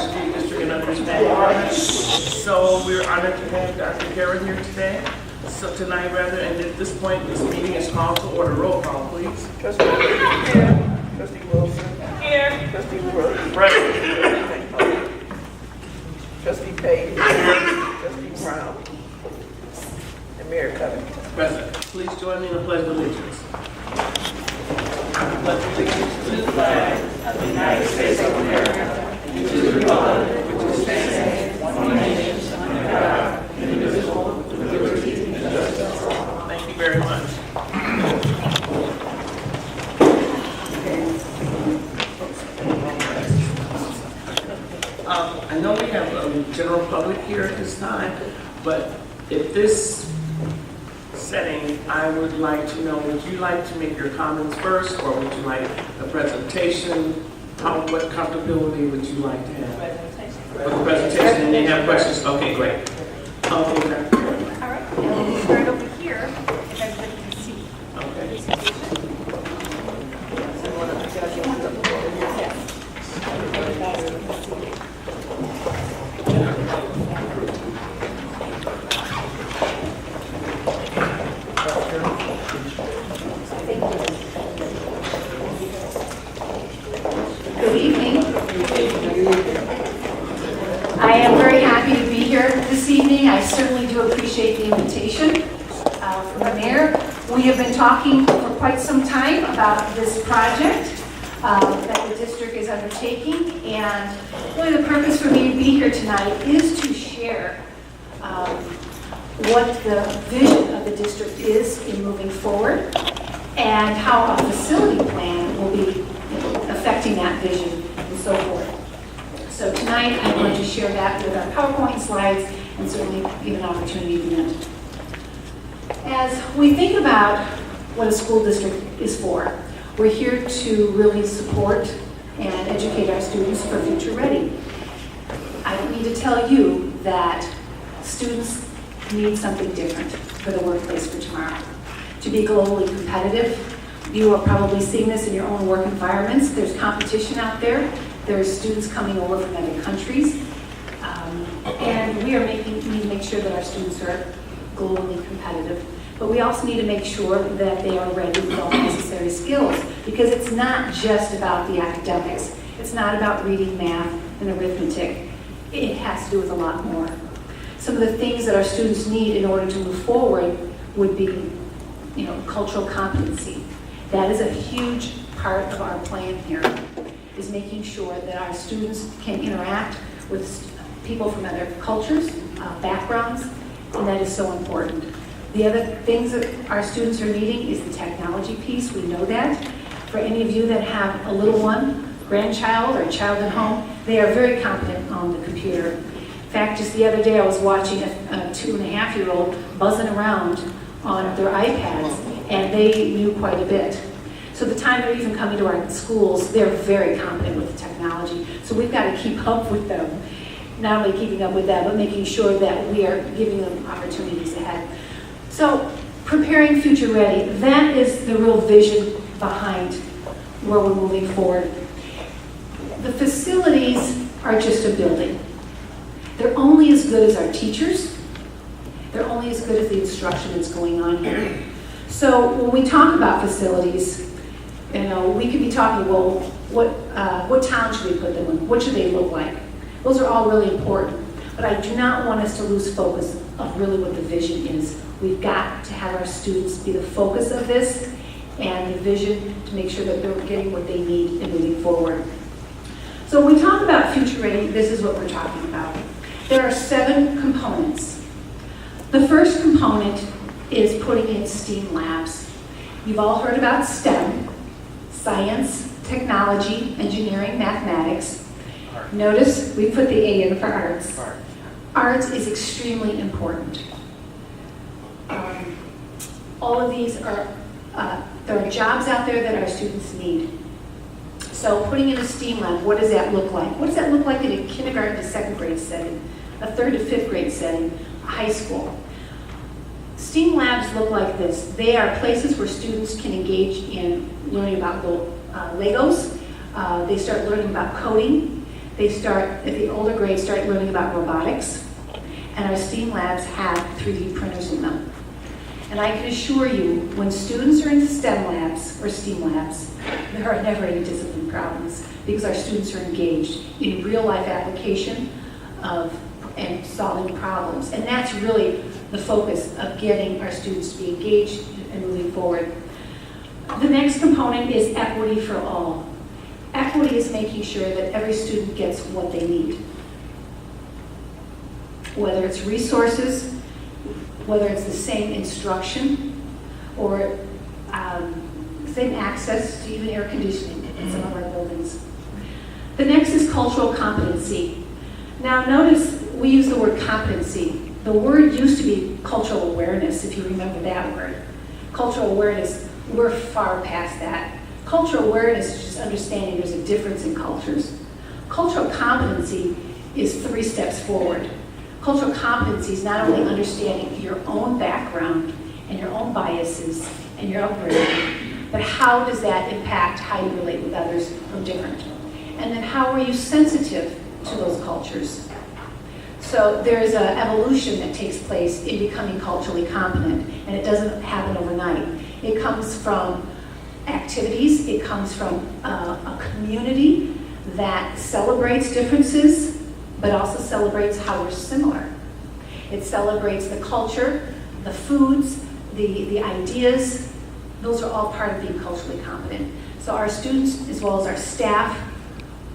School District and understand. So we're honored to have Dr. Karen here today. So tonight, rather, and at this point, this meeting is called to order. Roll call, please. Trustee here. Trustee Wilson. Here. Trustee Brooks. Present. Trustee Page. Trustee Brown. And Mayor Covington. Present. Please join me in the pledge of allegiance. I pledge allegiance to the flag of the United States of America and to the republic which stands one nation under God, indivisible, with liberty and justice for all. Thank you very much. I know we have a general public here at this time, but if this setting, I would like to know, would you like to make your comments first, or would you like a presentation? What comfortability would you like to have? Presentation. For the presentation, and then have questions? Okay, great. Okay, All right, and we'll start over here, if everybody can see. okay. Good evening. I am very happy to be here this evening. I certainly do appreciate the invitation from the mayor. We have been talking for quite some time about this project that the district is undertaking, and really the purpose for me to be here tonight is to share what the vision of the district is in moving forward and how a facility plan will be affecting that vision and so forth. So tonight I'm going to share that with our PowerPoint slides and certainly give an opportunity to do that. As we think about what a school district is for, we're here to really support and educate our students for future ready. I don't need to tell you that students need something different for the workplace for tomorrow. To be globally competitive, you are probably seeing this in your own work environments. There's competition out there. There's students coming over from other countries. And we need to make sure that our students are globally competitive. But we also need to make sure that they are ready with all the necessary skills, because it's not just about the academics. It's not about reading, math, and arithmetic. It has to do with a lot more. Some of the things that our students need in order to move forward would be, cultural competency. That is a huge part of our plan here, is making sure that our students can interact with people from other cultures, backgrounds, and that is so important. The other things that our students are needing is the technology piece. We know that. For any of you that have a little one, grandchild, or child at home, they are very competent on the computer. In fact, just the other day I was watching a 2.5-year-old buzzing around on their iPads, and they knew quite a bit. So the time they're even coming to our schools, they're very competent with the technology. So we've got to keep up with them. Not only keeping up with that, but making sure that we are giving them opportunities ahead. So preparing future ready, that is the real vision behind where we're moving forward. The facilities are just a building. They're only as good as our teachers. They're only as good as the instruction that's going on here. So when we talk about facilities, we could be talking, well, what town should we put them in? What should they look like? Those are all really important. But I do not want us to lose focus of really what the vision is. We've got to have our students be the focus of this and the vision to make sure that they're getting what they need in moving forward. So when we talk about future ready, this is what we're talking about. There are 7 components. The first component is putting in STEAM labs. You've all heard about STEM, science, technology, engineering, mathematics. Notice we put the A in for arts. Arts is extremely important. All of these are, there are jobs out there that our students need. So putting in a STEAM lab, what does that look like? What does that look like in a kindergarten to 2nd grade setting, a 3rd to 5th grade setting, high school? STEAM labs look like this. They are places where students can engage in learning about Legos. They start learning about coding. at the older grades, start learning about robotics, and our STEAM labs have 3D printers in them. And I can assure you, when students are in STEM labs or STEAM labs, there are never any discipline problems because our students are engaged in real-life application and solving problems. And that's really the focus of getting our students to be engaged and moving forward. The next component is equity for all. Equity is making sure that every student gets what they need. Whether it's resources, whether it's the same instruction, or same access to even air conditioning in some of our buildings. The next is cultural competency. Now notice we use the word competency. The word used to be cultural awareness, if you remember that word. Cultural awareness, we're far past that. Cultural awareness is just understanding there's a difference in cultures. Cultural competency is 3 steps forward. Cultural competency is not only understanding your own background and your own biases and your upbringing, but how does that impact how you relate with others from different? And then how are you sensitive to those cultures? So there's an evolution that takes place in becoming culturally competent, and it doesn't happen overnight. It comes from activities, it comes from a community that celebrates differences, but also celebrates how we're similar. It celebrates the culture, the foods, the ideas. Those are all part of being culturally competent. So our students, as well as our staff,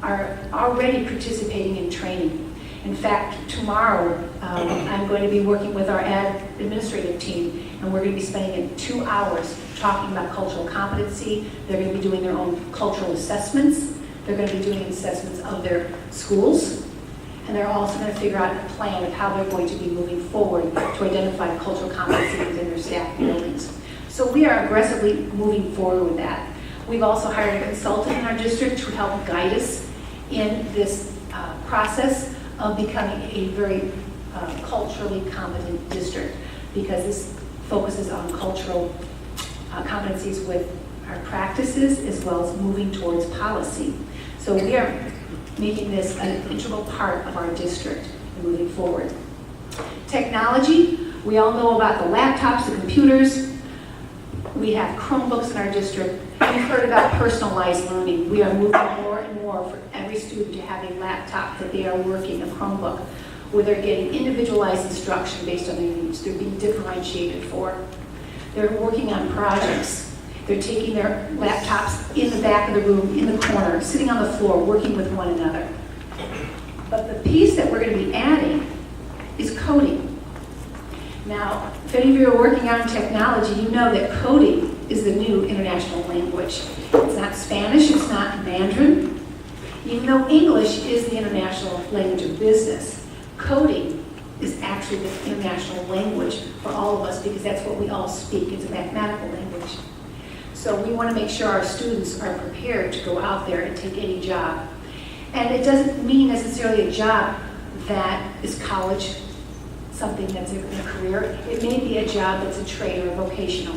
are already participating in training. In fact, tomorrow, I'm going to be working with our administrative team, and we're going to be spending 2 hours talking about cultural competency. They're going to be doing their own cultural assessments. They're going to be doing assessments of their schools. And they're also going to figure out a plan of how they're going to be moving forward to identify cultural competency within their staff buildings. So we are aggressively moving forward with that. We've also hired a consultant in our district to help guide us in this process of becoming a very culturally competent district, because this focuses on cultural competencies with our practices as well as moving towards policy. So we are making this an integral part of our district and moving forward. Technology, we all know about the laptops, the computers. We have Chromebooks in our district. We've heard about personalized learning. We are moving more and more for every student to have a laptop that they are working, a Chromebook, where they're getting individualized instruction based on their needs. They're being differentiated for. They're working on projects. They're taking their laptops in the back of the room, in the corner, sitting on the floor, working with one another. But the piece that we're going to be adding is coding. Now, if any of you are working out in technology, you know that coding is the new international language. It's not Spanish, it's not Mandarin. Even though English is the international language of business, coding is actually the international language for all of us because that's what we all speak. It's a mathematical language. So we want to make sure our students are prepared to go out there and take any job. And it doesn't mean necessarily a job that is college, something that's a career. It may be a job that's a trade or vocational.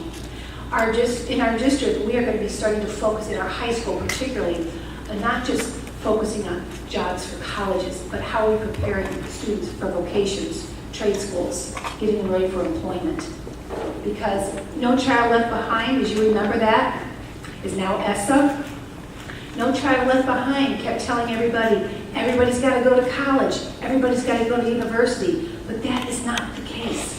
In our district, we are going to be starting to focus in our high school particularly, not just focusing on jobs for colleges, but how are we preparing students for vocations, trade schools, getting them ready for employment. Because No Child Left Behind, as you remember that, is now ESSA. No Child Left Behind kept telling everybody, everybody's got to go to college, everybody's got to go to university, but that is not the case.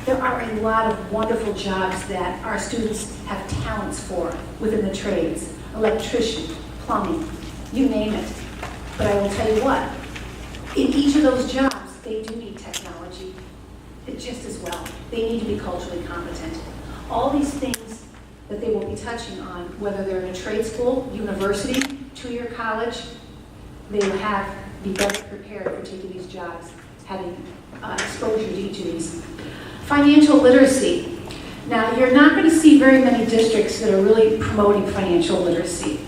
There are a lot of wonderful jobs that our students have talents for within the trades, electrician, plumbing, you name it. But I will tell you what, in each of those jobs, they do need technology just as well. They need to be culturally competent. All these things that they will be touching on, whether they're in a trade school, university, 2-year college, they will be better prepared for taking these jobs, having exposure to each of these. Financial literacy. Now, you're not going to see very many districts that are really promoting financial literacy,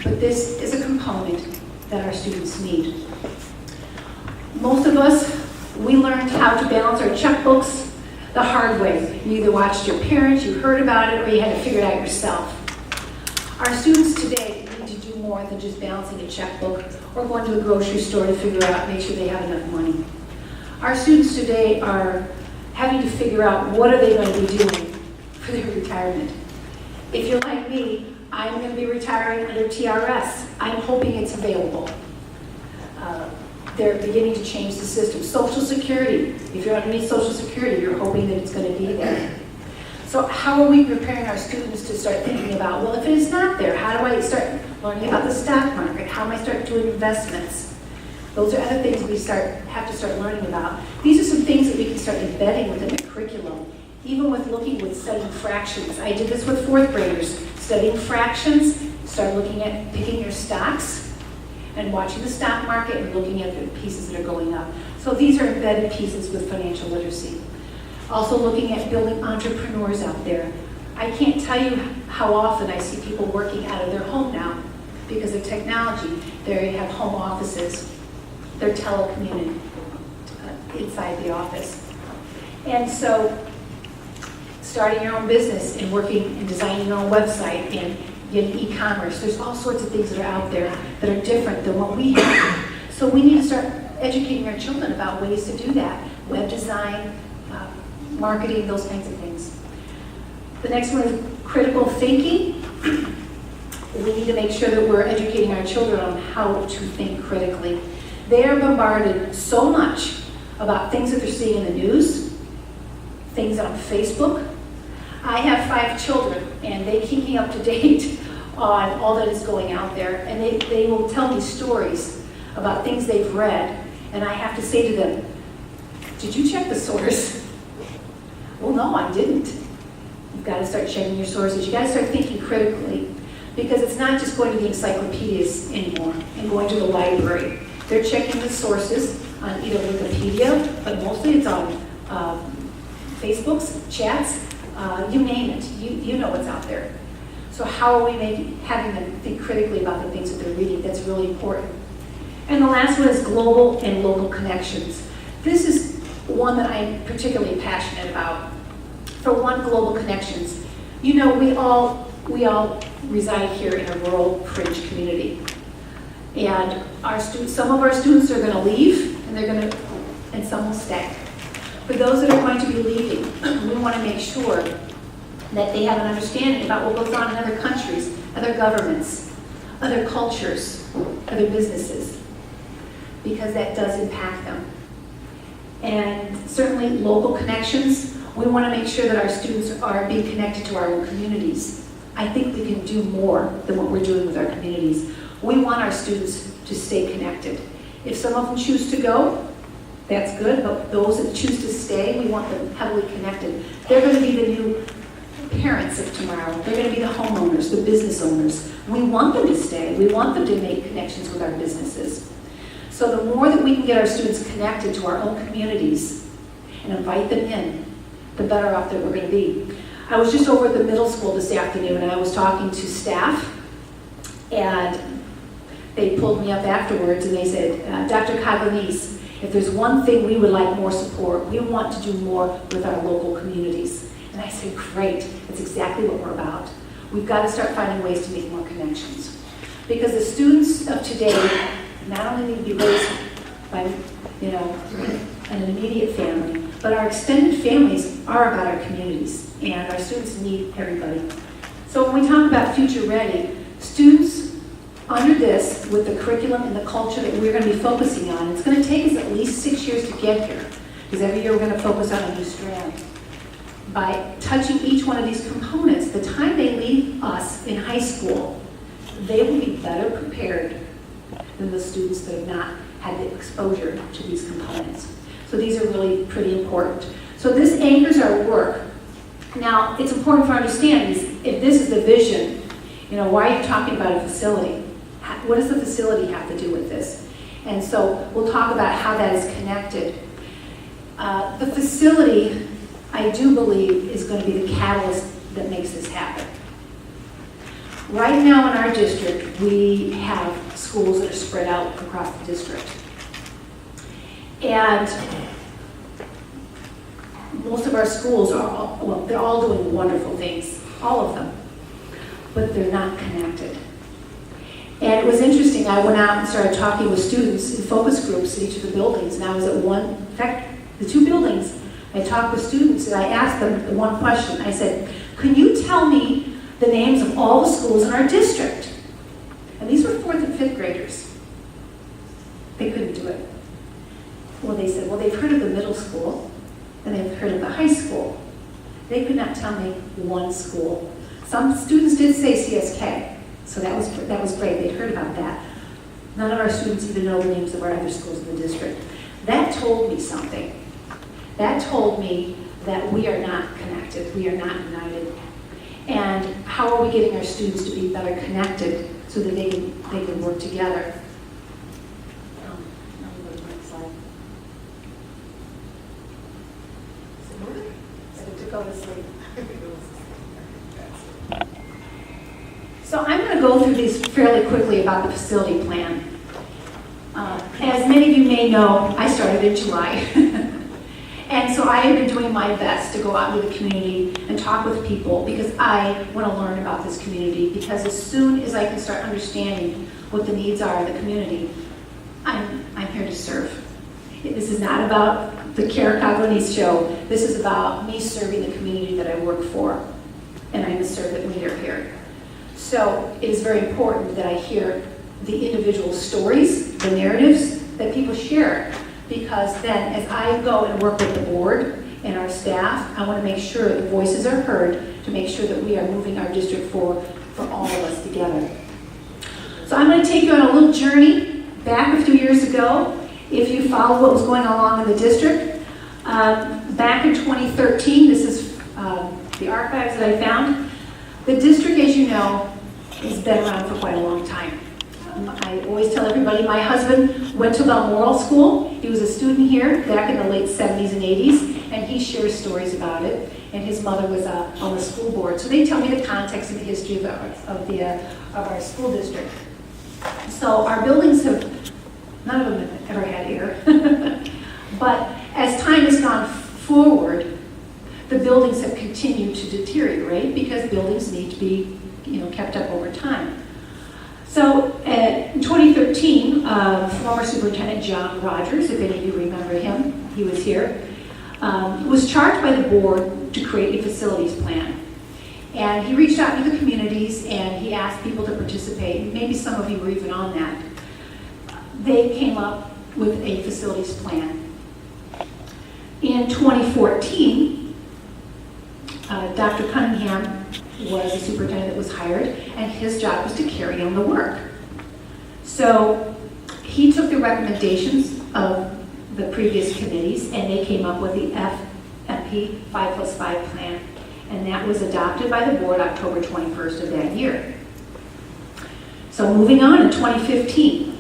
but this is a component that our students need. Most of us, we learned how to balance our checkbooks the hard way. You either watched your parents, you heard about it, or you had to figure it out yourself. Our students today need to do more more than just balancing a checkbook or going to the grocery store to figure out, make sure they have enough money. Our students today are having to figure out what are they going to be doing for their retirement. If you're like me, I'm going to be retiring under TRS. I'm hoping it's available. They're beginning to change the system. Social Security, if you're underneath Social Security, you're hoping that it's going to be there. So how are we preparing our students to start thinking about, well, if it is not there, how do I start learning about the stock market? How am I start doing investments? Those are other things we have to start learning about. These are some things that we can start embedding within the curriculum, even with studying fractions. I did this with fourth graders, studying fractions, start looking at picking your stocks, and watching the stock market and looking at the pieces that are going up. So these are embedded pieces with financial literacy. Also looking at building entrepreneurs out there. I can't tell you how often I see people working out of their home now because of technology. They have home offices. They're telecommuting inside the office. And so starting your own business and working and designing your own website and getting e-commerce. There's all sorts of things that are out there that are different than what we have. So we need to start educating our children about ways to do that. Web design, marketing, those kinds of things. The next one is critical thinking. We need to make sure that we're educating our children on how to think critically. They are bombarded so much about things that they're seeing in the news, things on Facebook. I have 5 children, and they keep me up to date on all that is going out there. And they will tell me stories about things they've read, and I have to say to them, did you check the source? Well, no, I didn't. You've got to start checking your sources. You've got to start thinking critically, because it's not just going to the encyclopedias anymore and going to the library. They're checking the sources on either Wikipedia, but mostly it's on Facebooks, chats, you name it. You know what's out there. So how are we having them think critically about the things that they're reading? That's really important. And the last one is global and local connections. This is one that I'm particularly passionate about. For one, global connections. You know, we all reside here in a rural fringe community. And some of our students are going to leave, and some will stay. For those that are going to be leaving, we want to make sure that they have an understanding about what goes on in other countries, other governments, other cultures, other businesses, because that does impact them. And certainly local connections, we want to make sure that our students are being connected to our own communities. I think we can do more than what we're doing with our communities. We want our students to stay connected. If some of them choose to go, that's good, but those that choose to stay, we want them heavily connected. They're going to be the new parents of tomorrow. They're going to be the homeowners, the business owners. We want them to stay. We want them to make connections with our businesses. So the more that we can get our students connected to our own communities and invite them in, the better off that we're going to be. I was just over at the middle school this afternoon, and I was talking to staff, and they pulled me up afterwards, and they said, Dr. Coglianese, if there's one thing we would like more support, we want to do more with our local communities. And I said, great, that's exactly what we're about. We've got to start finding ways to make more connections. Because the students of today not only need to be raised by, an immediate family, but our extended families are about our communities, and our students need everybody. So when we talk about Future Ready, students under this, with the curriculum and the culture that we're going to be focusing on, it's going to take us at least 6 years to get here, because every year we're going to focus on a new strand. By touching each one of these components, the time they leave us in high school, they will be better prepared than the students that have not had the exposure to these components. So these are really pretty important. So this anchors our work. Now, it's important for understanding if this is the vision, why are you talking about a facility? What does the facility have to do with this? And so we'll talk about how that is connected. The facility, I do believe, is going to be the catalyst that makes this happen. Right now in our district, we have schools that are spread out across the district. And most of our schools they're all doing wonderful things, all of them, but they're not connected. And it was interesting, I went out and started talking with students in focus groups in each of the buildings, and I was at in fact, the 2 buildings, I talked with students and I asked them the one question. I said, can you tell me the names of all the schools in our district? And these were 4th and 5th graders. They couldn't do it. Well, they said, well, they've heard of the middle school, and they've heard of the high school. They could not tell me one school. Some students did say CSK, so that was great. They'd heard about that. None of our students even know the names of our other schools in the district. That told me something. That told me that we are not connected. We are not united. And how are we getting our students to be better connected so that they can work together? Go to sleep. So I'm going to go through these fairly quickly about the facility plan. As many of you may know, I started in July. And so I have been doing my best to go out into the community and talk with people because I want to learn about this community, because as soon as I can start understanding what the needs are in the community, I'm here to serve. This is not about the Coglianese show. This is about me serving the community that I work for, and I'm a servant leader here. So it is very important that I hear the individual stories, the narratives that people share, because then as I go and work with the board and our staff, I want to make sure the voices are heard to make sure that we are moving our district forward for all of us together. So I'm going to take you on a little journey back a few years ago. If you follow what was going along in the district, back in 2013, this is the archives that I found. The district, as you know, has been around for quite a long time. I always tell everybody, my husband went to Balmoral School. He was a student here back in the late 70s and 80s, and he shares stories about it. And his mother was on the school board. So they tell me the context and the history of our school district. So our buildings none of them have ever had air. But as time has gone forward, the buildings have continued to deteriorate because buildings need to be kept up over time. So in 2013, former Superintendent John Rogers, if any of you remember him, he was here, was charged by the board to create a facilities plan. And he reached out to the communities and he asked people to participate. Maybe some of you were even on that. They came up with a facilities plan. In 2014, Dr. Cunningham was a superintendent that was hired, and his job was to carry on the work. So he took the recommendations of the previous committees, and they came up with the FMP 5+5 plan, and that was adopted by the board October 21st of that year. So moving on, in 2015,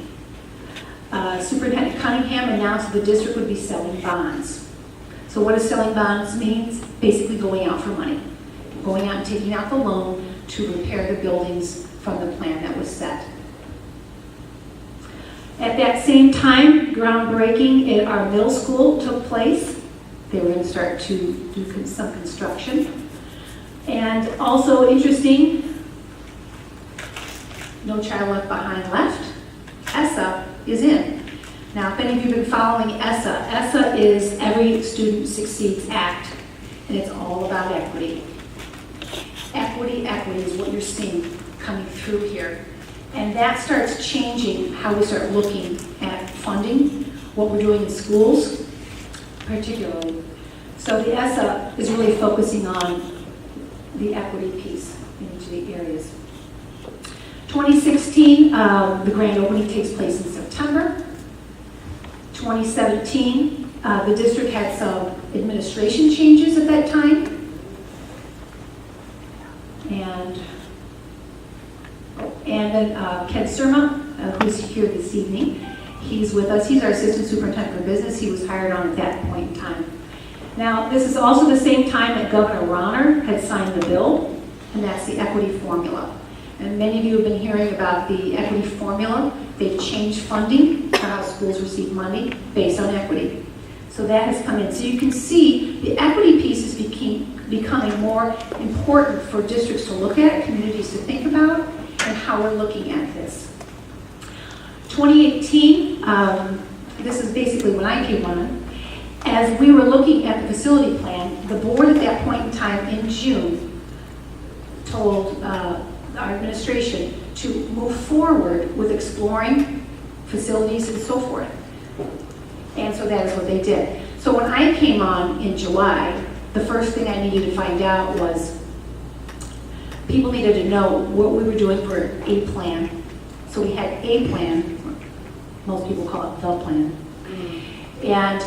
Superintendent Cunningham announced the district would be selling bonds. So what does selling bonds mean? Basically going out for money. Going out and taking out the loan to repair the buildings from the plan that was set. At that same time, groundbreaking at our middle school took place. They were going to start to do some construction. And also interesting, No Child Left Behind left. ESSA is in. Now, if any of you have been following ESSA, ESSA is Every Student Succeeds Act, and it's all about equity. Equity is what you're seeing coming through here. And that starts changing how we start looking at funding, what we're doing in schools, particularly. So the ESSA is really focusing on the equity piece in each of the areas. 2016, the grand opening takes place in September. 2017, the district had some administration changes at that time. And then Ken Surma, who's here this evening, he's with us. He's our assistant superintendent for business. He was hired on at that point in time. Now, this is also the same time that Governor Rauner had signed the bill, and that's the equity formula. And many of you have been hearing about the equity formula. They've changed funding for how schools receive money based on equity. So that has come in. So you can see the equity piece is becoming more important for districts to look at, communities to think about, and how we're looking at this. 2018, this is basically when I came on, as we were looking at the facility plan, the board at that point in time in June told our administration to move forward with exploring facilities and so forth. And so that is what they did. So when I came on in July, the first thing I needed to find out was people needed to know what we were doing for a plan. So we had a plan, most people call it the plan. And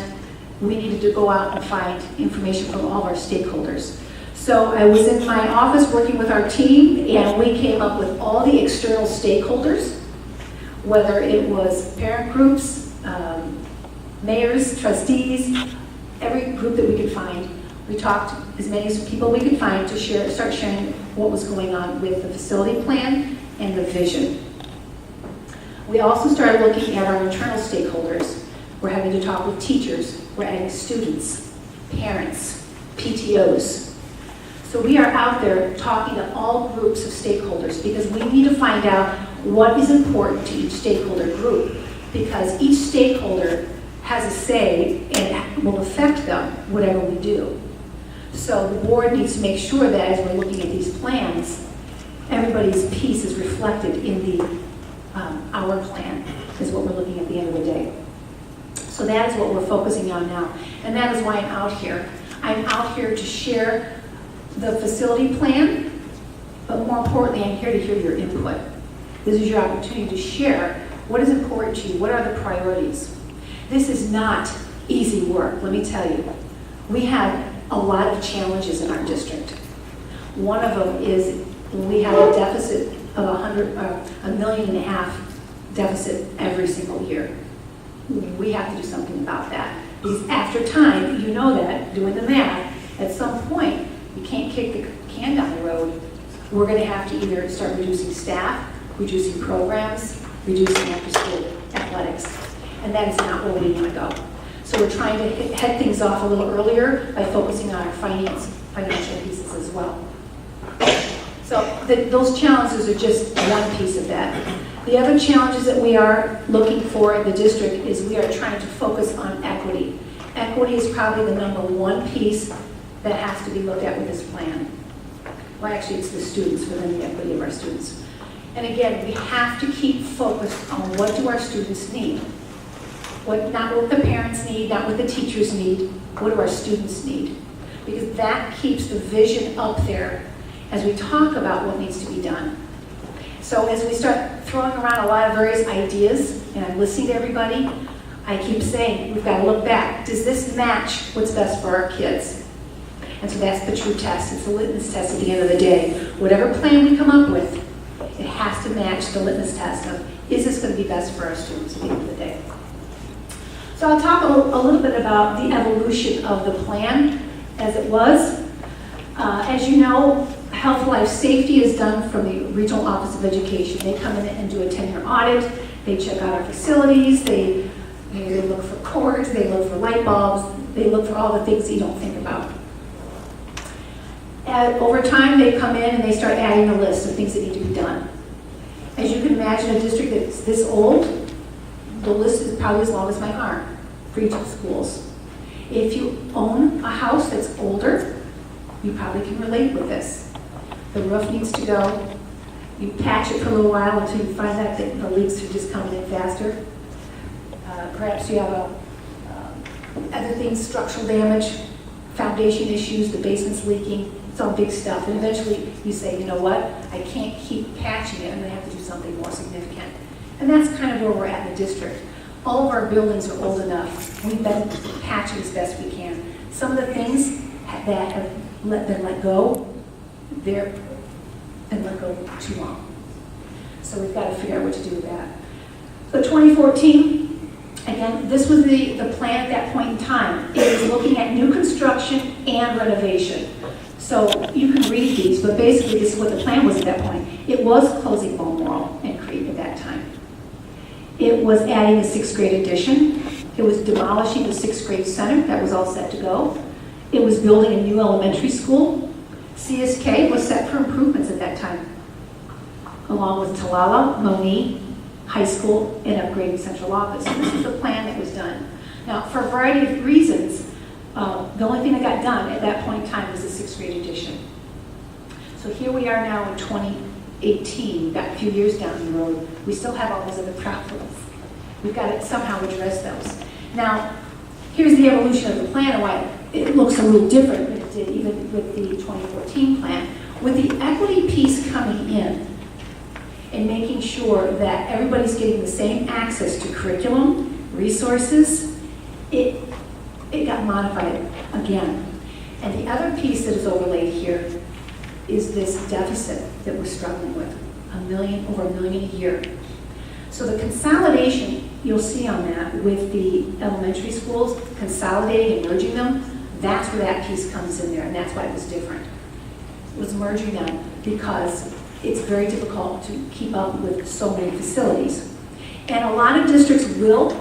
we needed to go out and find information from all of our stakeholders. So I was in my office working with our team, and we came up with all the external stakeholders, whether it was parent groups, mayors, trustees, every group that we could find. We talked as many as people we could find to start sharing what was going on with the facility plan and the vision. We also started looking at our internal stakeholders. We're having to talk with teachers, we're adding students, parents, PTOs. So we are out there talking to all groups of stakeholders because we need to find out what is important to each stakeholder group, because each stakeholder has a say and it will affect them, whatever we do. So the board needs to make sure that as we're looking at these plans, everybody's piece is reflected in the our plan, is what we're looking at the end of the day. So that is what we're focusing on now. And that is why I'm out here. I'm out here to share the facility plan, but more importantly, I'm here to hear your input. This is your opportunity to share what is important to you, what are the priorities. This is not easy work, let me tell you. We have a lot of challenges in our district. One of them is we have a deficit of $1.5 million deficit every single year. We have to do something about that. Because after time, you know that, doing the math, at some point, you can't kick the can down the road. We're going to have to either start reducing staff, reducing programs, reducing after-school athletics. And that is not where we want to go. So we're trying to head things off a little earlier by focusing on our financial pieces as well. So those challenges are just one piece of that. The other challenges that we are looking for in the district is we are trying to focus on equity. Equity is probably the number one piece that has to be looked at with this plan. Well, actually, it's the students, within the equity of our students. And again, we have to keep focused on what do our students need. Not what the parents need, not what the teachers need, what do our students need? Because that keeps the vision up there as we talk about what needs to be done. So as we start throwing around a lot of various ideas, and I'm listening to everybody, I keep saying, we've got to look back. Does this match what's best for our kids? And so that's the true test. It's the litmus test at the end of the day. Whatever plan we come up with, it has to match the litmus test of, is this going to be best for our students at the end of the day? So I'll talk a little bit about the evolution of the plan as it was. As you know, Health, Life, Safety is done from the Regional Office of Education. They come in and do a 10-year audit. They check out our facilities. They look for cords. They look for light bulbs. They look for all the things that you don't think about. Over time, they come in and they start adding a list of things that need to be done. As you can imagine, a district that's this old, the list is probably as long as my arm for each of the schools. If you own a house that's older, you probably can relate with this. The roof needs to go. You patch it for a little while until you find out that the leaks are just coming in faster. Perhaps you have other things, structural damage, foundation issues, the basement's leaking. It's all big stuff. And eventually you say, you know what? I can't keep patching it. I'm going to have to do something more significant. And that's kind of where we're at in the district. All of our buildings are old enough. We've been patching as best we can. Some of the things that have been let go, they've been let go too long. So we've got to figure out what to do with that. So 2014, again, this was the plan at that point in time. It was looking at new construction and renovation. So you can read these, but basically this is what the plan was at that point. It was closing Balmoral and Crete at that time. It was adding a 6th grade addition. It was demolishing the 6th grade center. That was all set to go. It was building a new elementary school. CSK was set for improvements at that time, along with Talala, Moni, high school and upgrading central office. So this is the plan that was done. Now, for a variety of reasons, the only thing that got done at that point in time was the sixth grade addition. So here we are now in 2018, we've got a few years down the road. We still have all those other problems. We've got to somehow address those. Now, here's the evolution of the plan and why it looks a little different than it did even with the 2014 plan. With the equity piece coming in and making sure that everybody's getting the same access to curriculum, resources, it got modified again. And the other piece that is overlaid here is this deficit that we're struggling with, over $1 million a year. So the consolidation you'll see on that with the elementary schools, consolidating and merging them, that's where that piece comes in there, and that's why it was different. It was merging them because it's very difficult to keep up with so many facilities. And a lot of districts will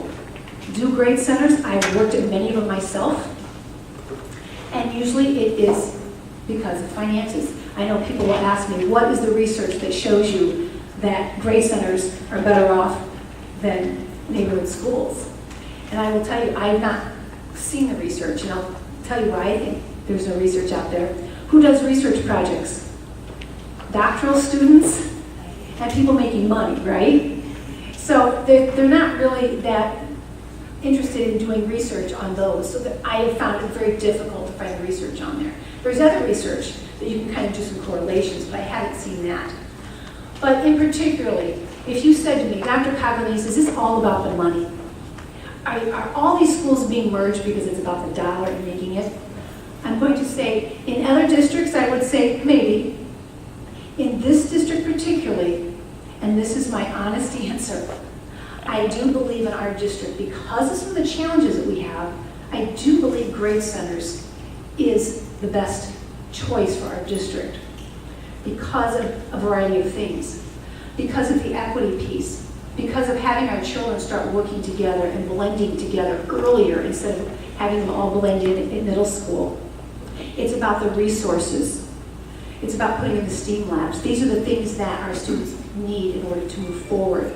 do grade centers. I've worked at many of them myself. And usually it is because of finances. I know people will ask me, what is the research that shows you that grade centers are better off than neighborhood schools? And I will tell you, I have not seen the research, and I'll tell you why I think there's no research out there. Who does research projects? Doctoral students and people making money, right? So they're not really that interested in doing research on those, so that I have found it very difficult to find research on there. There's other research that you can kind of do some correlations, but I haven't seen that. But in particularly, if you said to me, Dr. Coglianese, is this all about the money? Are all these schools being merged because it's about the dollar and making it? I'm going to say, in other districts, I would say maybe. In this district particularly, and this is my honest answer, I do believe in our district, because of some of the challenges that we have, I do believe grade centers is the best choice for our district because of a variety of things. Because of the equity piece, because of having our children start working together and blending together earlier instead of having them all blend in middle school. It's about the resources. It's about putting in the STEAM labs. These are the things that our students need in order to move forward.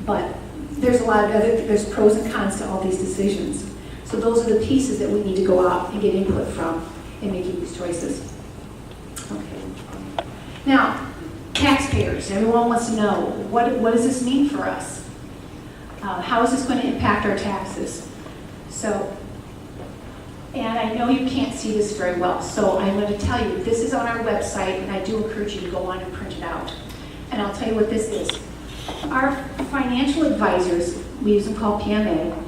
But there's a lot of there's pros and cons to all these decisions. So those are the pieces that we need to go out and get input from in making these choices. Okay. Now, taxpayers. Everyone wants to know, what does this mean for us? How is this going to impact our taxes? So, and I know you can't see this very well, so I'm going to tell you, this is on our website, and I do encourage you to go on and print it out. And I'll tell you what this is. Our financial advisors, we use them called PMA,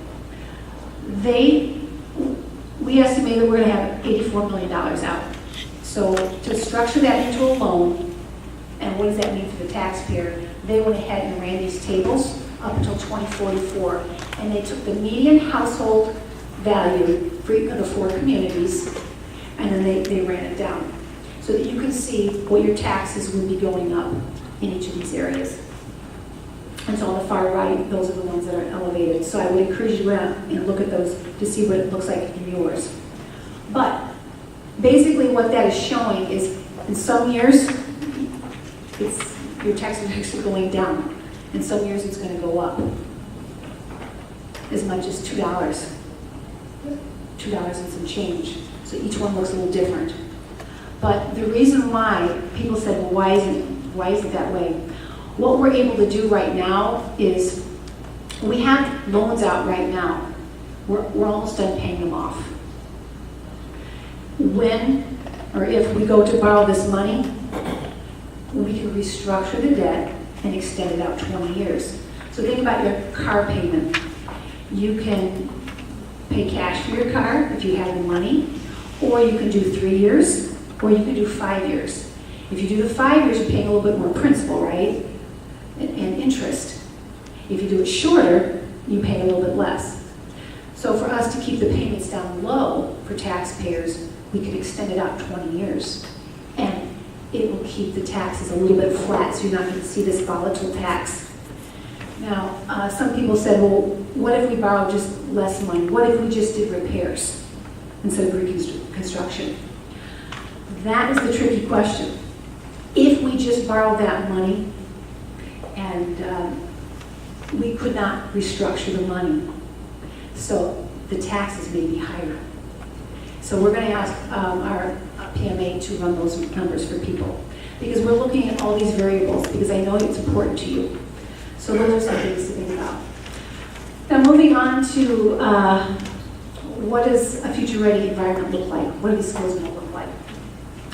we estimate that we're going to have $84 million out. So to structure that into a loan, and what does that mean for the taxpayer? They went ahead and ran these tables up until 2044, and they took the median household value for the 4 communities, and then they ran it down so that you can see what your taxes would be going up in each of these areas. And so on the far right, those are the ones that are elevated. So I would encourage you to go out and look at those to see what it looks like in yours. But basically what that is showing is in some years, your taxes are actually going down. In some years, it's going to go up as much as $2 and some change. So each one looks a little different. But the reason why people said, well, why is it that way? What we're able to do right now is we have loans out right now. We're almost done paying them off. When or if we go to borrow this money, we can restructure the debt and extend it out 20 years. So think about your car payment. You can pay cash for your car if you have the money, or you can do 3 years, or you can do 5 years. If you do the 5 years, you're paying a little bit more principal, right? And interest. If you do it shorter, you pay a little bit less. So for us to keep the payments down low for taxpayers, we could extend it out 20 years. And it will keep the taxes a little bit flat, so you're not going to see this volatile tax. Now, some people said, well, what if we borrowed just less money? What if we just did repairs instead of reconstruction? That is the tricky question. If we just borrowed that money and we could not restructure the money. So the taxes may be higher. So we're going to ask our PMA to run those numbers for people, because we're looking at all these variables, because I know it's important to you. So those are some things to think about. Now moving on to what does a future-ready environment look like? What are these schools going to look like?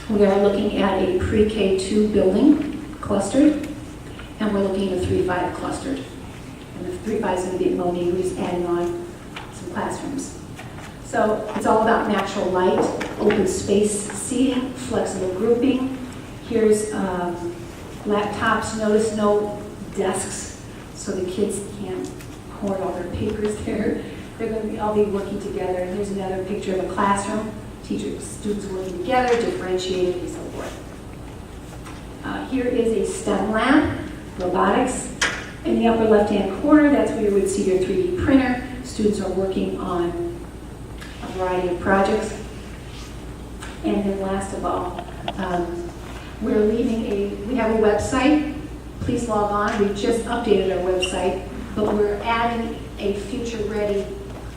We are looking at a pre-K2 building clustered, and we're looking at a 3-5 clustered. And the 3-5 is going to be at Moni, who's adding on some classrooms. So it's all about natural light, open space seating, flexible grouping. Here's laptops. Notice no desks, so the kids can't hoard all their papers there. They're going to all be working together. Here's another picture of a classroom. Teachers, students working together, differentiated, and so forth. Here is a STEM lab, robotics. In the upper left-hand corner, that's where you would see your 3D printer. Students are working on a variety of projects. And then last of all, we have a website. Please log on. We just updated our website, but we're adding a future-ready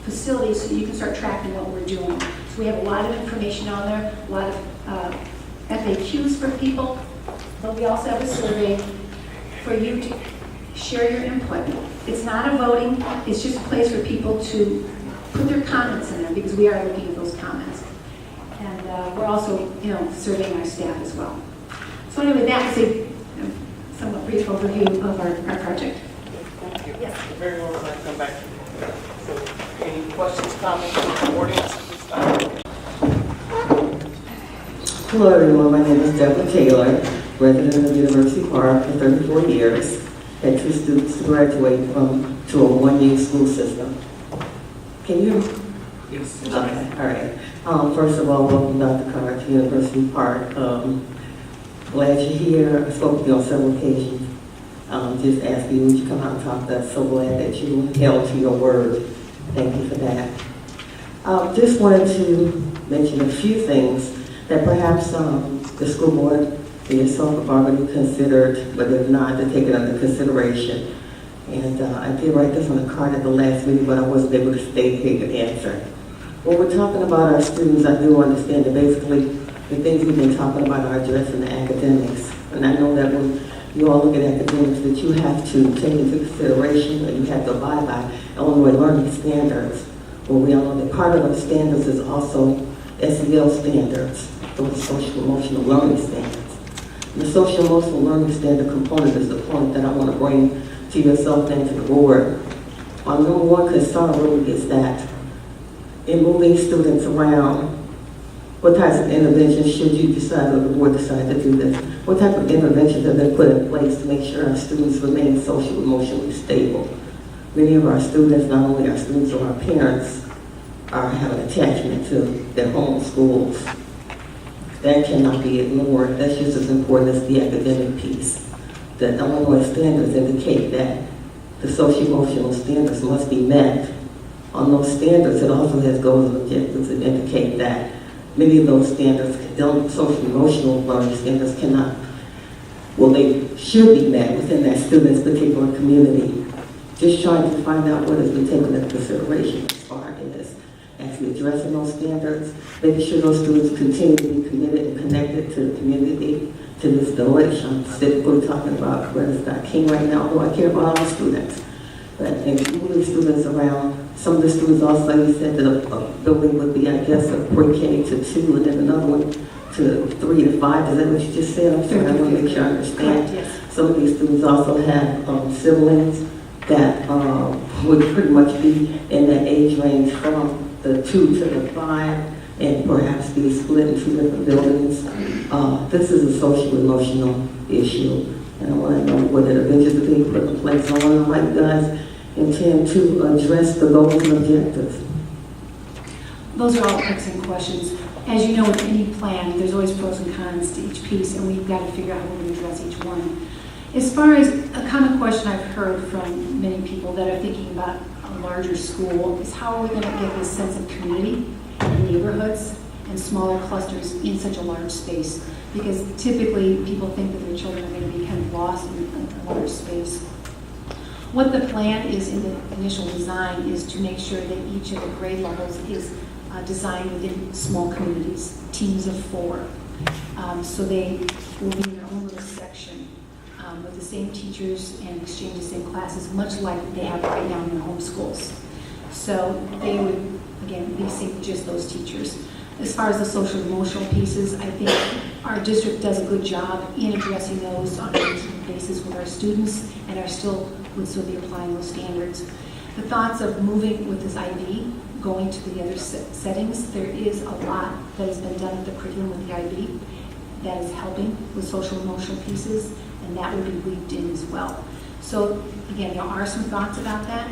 facility so you can start tracking what we're doing. So we have a lot of information on there, a lot of FAQs for people, but we also have a survey for you to share your input. It's not a voting, it's just a place for people to put their comments in there, because we are looking at those comments. And we're also, surveying our staff as well. So anyway, that's a somewhat brief overview of our project. Thank you. Yes. Very well, I'll come back. So, any questions, comments from the audience at this time? Hello everyone, my name is Deborah Taylor, resident of University Park for 34 years, had 2 students graduate to a 1-year school system. Can you? Yes. Okay, all right. First of all, welcome Dr. Carr to University Park. Glad you're here. I spoke to you on several occasions. Just asking you, would you come out and talk to us? So glad that you held to your word. Thank you for that. Just wanted to mention a few things that perhaps the school board and yourself have already considered, but if not, to take it under consideration. And I did write this on a card at the last meeting, but I wasn't able to stay here to answer. When we're talking about our students, I do understand that basically the things we've been talking about are addressing the academics. And I know that when you all look at academics, that you have to take into consideration, and you have to abide by Illinois learning standards. Well, we all know that part of those standards is also SEL standards, those social emotional learning standards. And the social emotional learning standard component is the point that I want to bring to yourself and to the board. My number one concern really is that in moving students around, what types of interventions should you decide, or the board decide to do this? What type of interventions have been put in place to make sure our students remain social emotionally stable? Many of our students, not only our students or our parents, have an attachment to their home schools. That cannot be ignored. That's just as important as the academic piece. The Illinois standards indicate that the social-emotional standards must be met. On those standards, it also has goals and objectives that indicate that many of those standards, social-emotional learning standards cannot, well, they should be met within that student's particular community. Just trying to find out what has been taken into consideration as far as actually addressing those standards, making sure those students continue to be committed and connected to the community, to this village. I'm specifically talking about Greta Scott King right now, who I care about all the students. But in moving students around, some of the students also, you said that a building would be, I guess, a pre-K to 2 and then another one to 3 to 5. Is that what you just said? I'm sorry, I want to make sure I understand. Yes. Some of these students also have siblings that would pretty much be in that age range from the 2 to the 5 and perhaps be split in 2 different buildings. This is a social-emotional issue, and I want to know what interventions are being put in place. I want to know how you guys intend to address the goals and objectives. Those are all excellent questions. As you know, with any plan, there's always pros and cons to each piece, and we've got to figure out how we're going to address each one. As far as a common question I've heard from many people that are thinking about a larger school is how are we going to get this sense of community in neighborhoods and smaller clusters in such a large space? Because typically people think that their children are going to be kind of lost in a large space. What the plan is in the initial design is to make sure that each of the grade levels is designed within small communities, teams of 4. So they will be in their own little section with the same teachers and exchange the same classes, much like they have right now in their home schools. So they would, again, be seeing just those teachers. As far as the social emotional pieces, I think our district does a good job in addressing those on a routine basis with our students and would still be applying those standards. The thoughts of moving with this IB, going to the other settings, there is a lot that has been done with the curriculum with the IB that is helping with social emotional pieces, and that will be weaved in as well. So again, there are some thoughts about that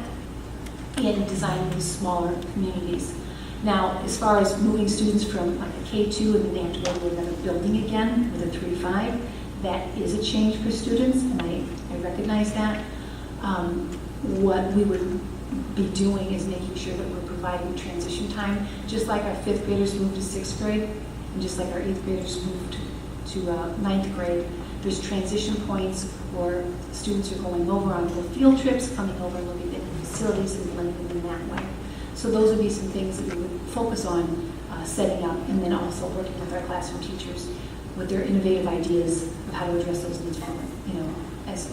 in designing these smaller communities. Now, as far as moving students from like a K2 and then they have to go to another building again with a 3-5, that is a change for students, and I recognize that. What we would be doing is making sure that we're providing transition time, just like our 5th graders moved to 6th grade, and just like our 8th graders moved to 9th grade. There's transition points where students are going over on little field trips, coming over and looking at the facilities and blending them in that way. So those would be some things that we would focus on setting up, and then also working with our classroom teachers with their innovative ideas of how to address those needs, as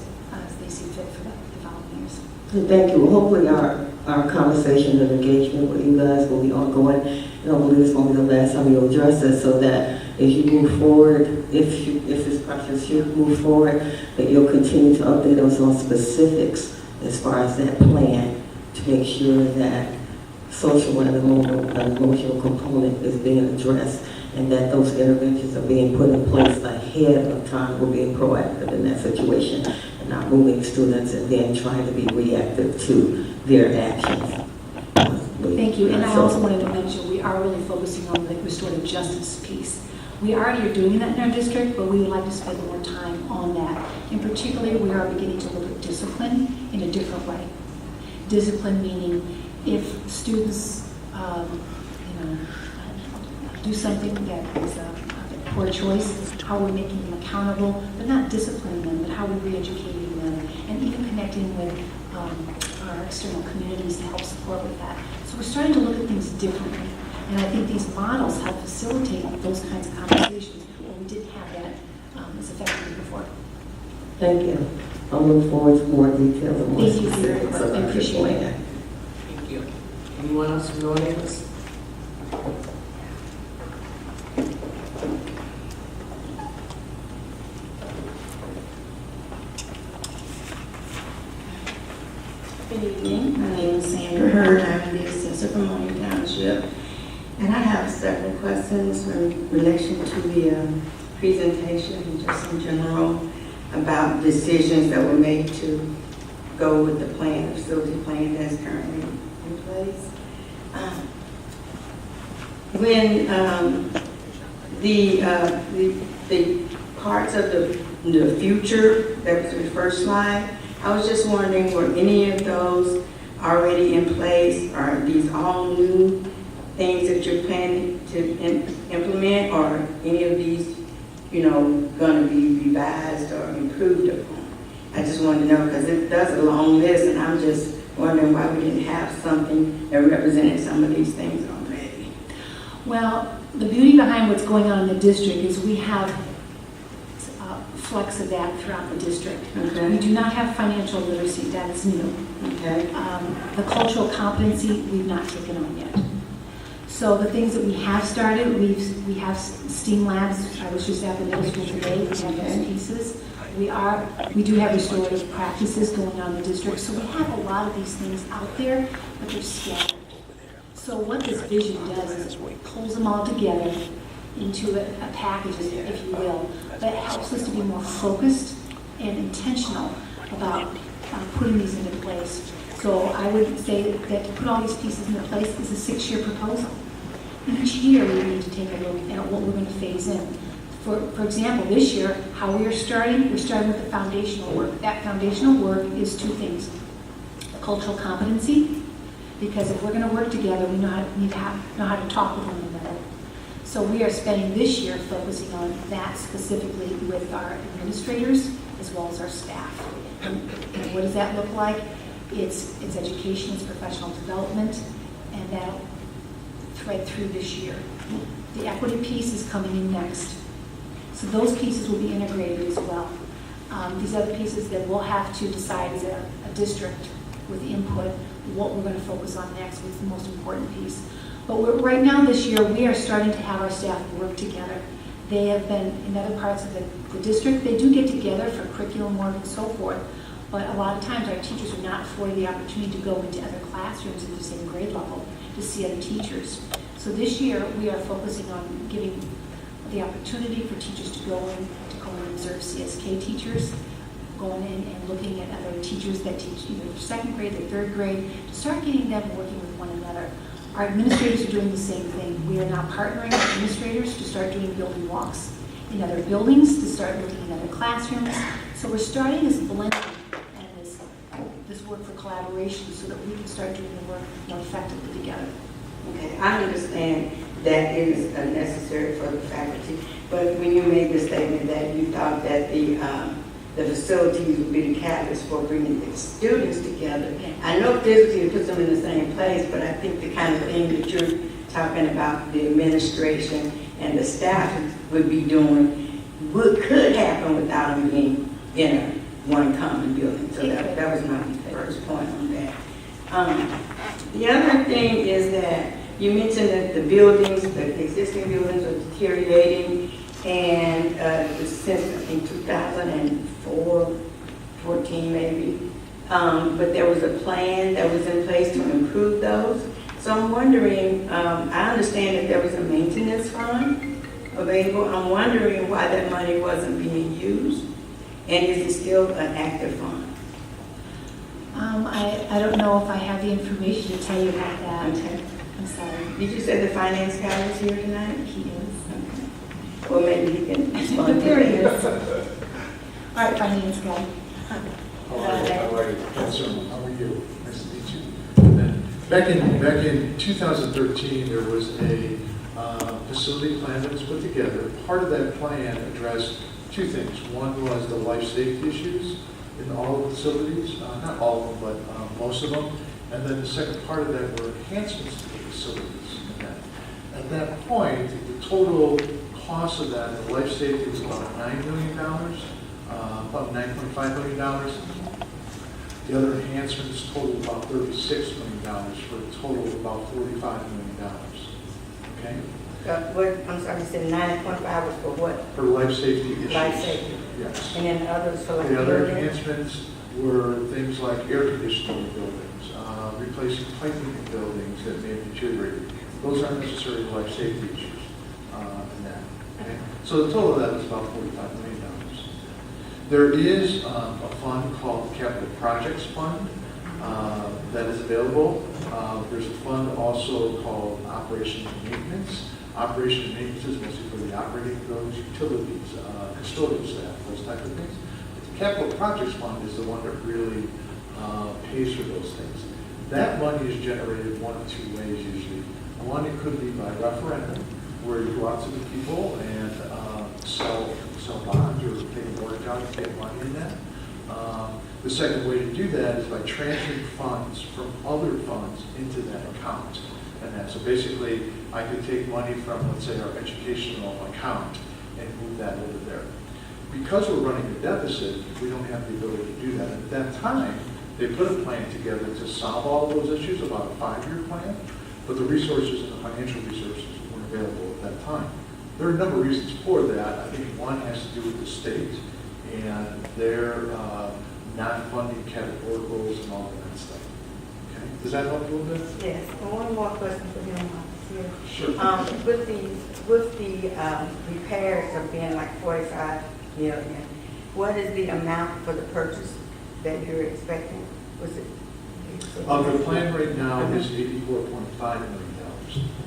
they see fit for the following years. Thank you. Hopefully our conversation and engagement with you guys will be ongoing. And I believe this won't be the last time you'll address this, so that as you move forward, if this process should move forward, that you'll continue to update us on specifics as far as that plan to make sure that social and emotional component is being addressed, and that those interventions are being put in place ahead of time. We're being proactive in that situation and not moving students and then trying to be reactive to their actions. Thank you. And I also wanted to mention, we are really focusing on the restorative justice piece. We already are doing that in our district, but we would like to spend more time on that. In particular, we are beginning to look at discipline in a different way. Discipline meaning if students, do something that is a poor choice, how are we making them accountable, but not disciplining them, but how are we re-educating them, and even connecting with our external communities to help support with that. So we're starting to look at things differently, and I think these models help facilitate those kinds of conversations where we didn't have that as effectively before. Thank you. I look forward to more details and more Thank you for your specifics input. I about your appreciate it. plan. Thank you. Anyone else from the audience? Good evening. My name is Sandra Hurd. I'm the assessor from Moline Township. And I have several questions in relation to the presentation and just in general about decisions that were made to go with the plan, the facility plan that's currently in place. When the parts of the future, that was the first slide, I was just wondering, were any of those already in place? Are these all new things that you're planning to implement, or any of these, going to be revised or improved upon? I just wanted to know, because it does a long list, and I'm just wondering why we didn't have something that represented some of these things already. Well, the beauty behind what's going on in the district is we have flex of that throughout the district. Okay. We do not have financial literacy, that is new. Okay. The cultural competency, we've not taken on yet. So the things that we have started, we have STEAM labs. I was just at the middle school today, we have those pieces. We do have restorative practices going on in the district. So we have a lot of these things out there, but they're scattered. So what this vision does is it pulls them all together into a package, if you will, that helps us to be more focused and intentional about putting these into place. So I would say that to put all these pieces into place is a 6-year proposal. Each year we need to take a look at what we're going to phase in. For example, this year, how we're starting with the foundational work. That foundational work is 2 things. Cultural competency, because if we're going to work together, we know how to talk with one another. So we are spending this year focusing on that specifically with our administrators as well as our staff. And what does that look like? It's education, it's professional development, and that'll thread through this year. The equity piece is coming in next. So those pieces will be integrated as well. These other pieces that we'll have to decide as a district with input, what we're going to focus on next, what's the most important piece. But right now this year, we are starting to have our staff work together. They have been in other parts of the district. They do get together for curriculum work and so forth, but a lot of times our teachers are not afforded the opportunity to go into other classrooms at the same grade level to see other teachers. So this year, we are focusing on giving the opportunity for teachers to go in and observe CSK teachers, going in and looking at other teachers that teach either second grade or third grade, to start getting them working with one another. Our administrators are doing the same thing. We are now partnering with administrators to start doing building walks in other buildings, to start looking in other classrooms. So we're starting this blending and this work for collaboration so that we can start doing the work more effectively together. Okay, I understand that is necessary for the faculty, but when you made the statement that you thought that the facilities would be the catalyst for bringing the students together, I know physically it puts them in the same place, but I think the kind of thing that you're talking about, the administration and the staff would be doing, could happen without them being in one common building. So that was my first point on that. The other thing is that you mentioned that the buildings, the existing buildings are deteriorating, and since I think 2004, 14 maybe, but there was a plan that was in place to improve those. So I'm wondering, I understand that there was a maintenance fund available. I'm wondering why that money wasn't being used, and is it still an active fund? I don't know if I have the information to tell you about that. Okay. I'm sorry. Did you say the finance guy was here tonight? He is. Okay. Well, maybe he can respond to There he that. is. All right, finance guy. How are you? Yes, sir. How are you? Nice to meet you. And back in 2013, there was a facility plan that was put together. Part of that plan addressed two things. One was the life safety issues in all the facilities, not all of them, but most of them. And then the second part of that were enhancements to the facilities. At that point, the total cost of that, the life safety was about $9 million, about $9.5 million. The other enhancements totaled about $36 million for a total of about $45 million. Okay? I'm sorry, you said 9.5 was for what? For life safety issues. Life safety. Yes. And then others for like The other building? enhancements were things like air conditioning in buildings, replacing piping in buildings that may have deteriorated. Those aren't necessarily life safety issues in that. Okay? So the total of that was about $45 million. There is a fund called the Capital Projects Fund that is available. There's a fund also called Operation and Maintenance. Operation and Maintenance is mostly for the operating buildings, utilities, custodial staff, those type of things. But the Capital Projects Fund is the one that really pays for those things. That money is generated one of two ways usually. One, it could be by referendum, where you go out to the people and sell bonds or take a mortgage out to get money in that. The second way to do that is by transferring funds from other funds into that account. And that, so basically, I could take money from, let's say, our educational account and move that over there. Because we're running a deficit, we don't have the ability to do that. And at that time, they put a plan together to solve all those issues, about a 5-year plan, but the resources and the financial resources weren't available at that time. There are a number of reasons for that. I think one has to do with the state and their not funding categoricals and all of that stuff. Okay, does that help a little bit? Yes, and one more question for him. Sure. With the repairs of being like 45 million, what is the amount for the purchase that you're expecting? Was it? The plan right now is $84.5 million.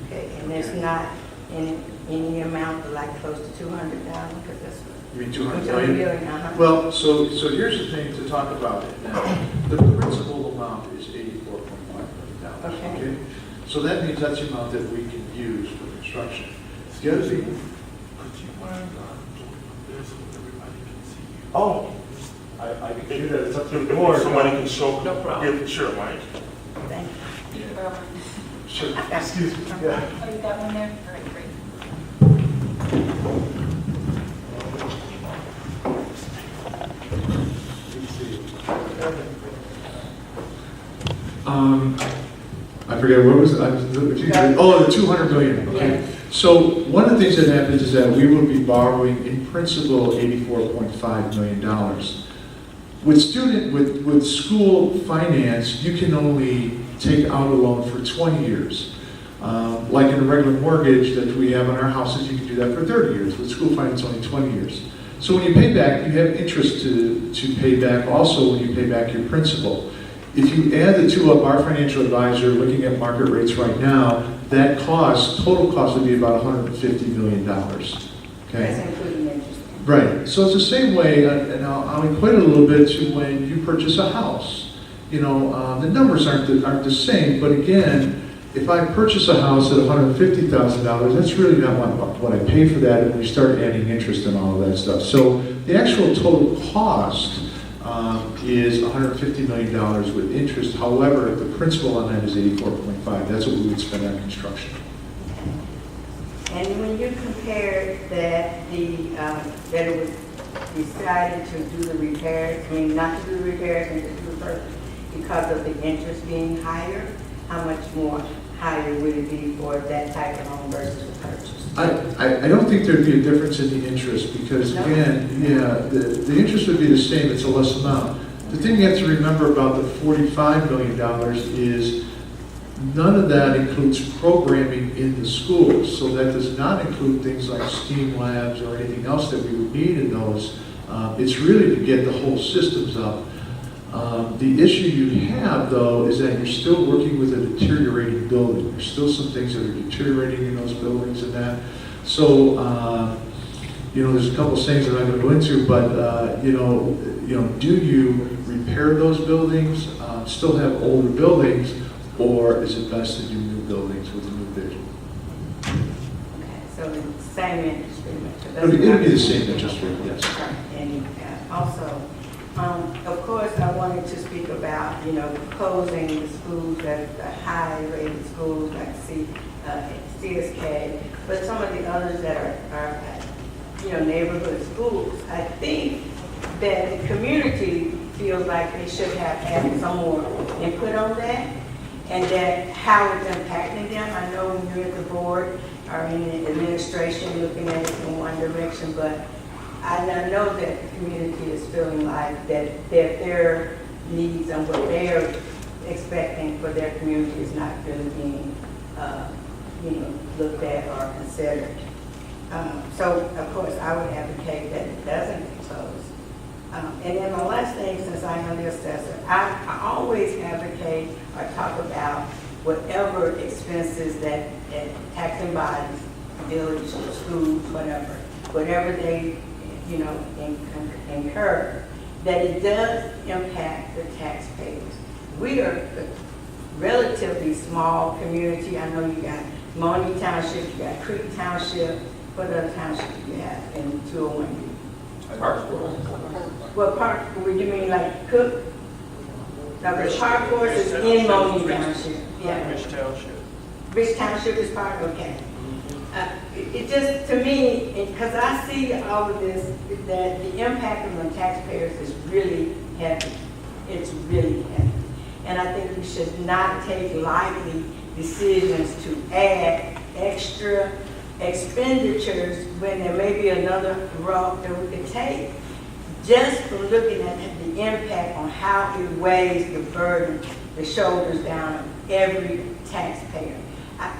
Okay, and there's not any amount for like close to 200,000, because that's what. You mean 200 million? Uh-huh. Well, so here's the thing to talk about it now. The principal amount is $84.5 million. Okay. So that means that's the amount that we can use for construction. The other thing. Oh, I can do that, it's up to the board. Somebody can show, No problem. give, sure, Mike. Thank you. Sure, excuse me, yeah. Oh, you got one there? All right, great. I forget, what was, oh, the 200 million, okay. So one of the things that happens is that we will be borrowing in principal $84.5 million. With school finance, you can only take out a loan for 20 years. Like in a regular mortgage that we have on our houses, you can do that for 30 years. With school finance, only 20 years. So when you pay back, you have interest to pay back also when you pay back your principal. If you add the two up, our financial advisor, looking at market rates right now, that cost, total cost would be about $150 million. Okay? That's including interest. Right. So it's the same way, and I'll equate it a little bit to when you purchase a house. You know, the numbers aren't the same, but again, if I purchase a house at $150,000, that's really not what I pay for that, and we start adding interest and all of that stuff. So the actual total cost is $150 million with interest. However, the principal on that is 84.5. That's what we would spend on construction. And when you compare that that it was decided to do the repairs, not to do the repairs and to do the purchase because of the interest being higher, how much more higher would it be for that type of home versus the purchase? I don't think there'd be a difference in the interest because, again, the interest would be the same. It's a less amount. The thing you have to remember about the $45 million is none of that includes programming in the schools. So that does not include things like STEAM labs or anything else that we would need in those. It's really to get the whole systems up. The issue you have, though, is that you're still working with a deteriorating building. There's still some things that are deteriorating in those buildings and that. So, there's a couple of things that I'm going to go into, but, do you repair those buildings, still have older buildings, or is it best to do new buildings with a new vision? Okay, so the same interest rate. It'll be the same interest rate, yes. Right, and also, of course, I wanted to speak about, closing the schools, the high-rated schools like CSK, but some of the others that are neighborhood schools. I think that the community feels like they should have had some more input on that, and that how it's impacting them. I know when you're at the board or in the administration looking at it in one direction, but I know that the community is feeling like that their needs and what they're expecting for their community is not really being, looked at or considered. So, of course, I would advocate that it doesn't get closed. And then my last thing, since I am the assessor, I always advocate or talk about whatever expenses that taxing bodies, village, schools, whatever they incur, that it does impact the taxpayers. We are a relatively small community. I know you got Money Township, you got Creek Township. What other township do you have in 201-U? Well, Park, would you mean like Cook? Now, the Park Force is in Money Township. Yeah. Rich Township. Rich Township is part, okay. It just, to me, because I see all of this, that the impact on the taxpayers is really heavy. It's really heavy. And I think we should not take lightly decisions to add extra expenditures when there may be another route that we could take. Just from looking at the impact on how it weighs the burden, the shoulders down of every taxpayer.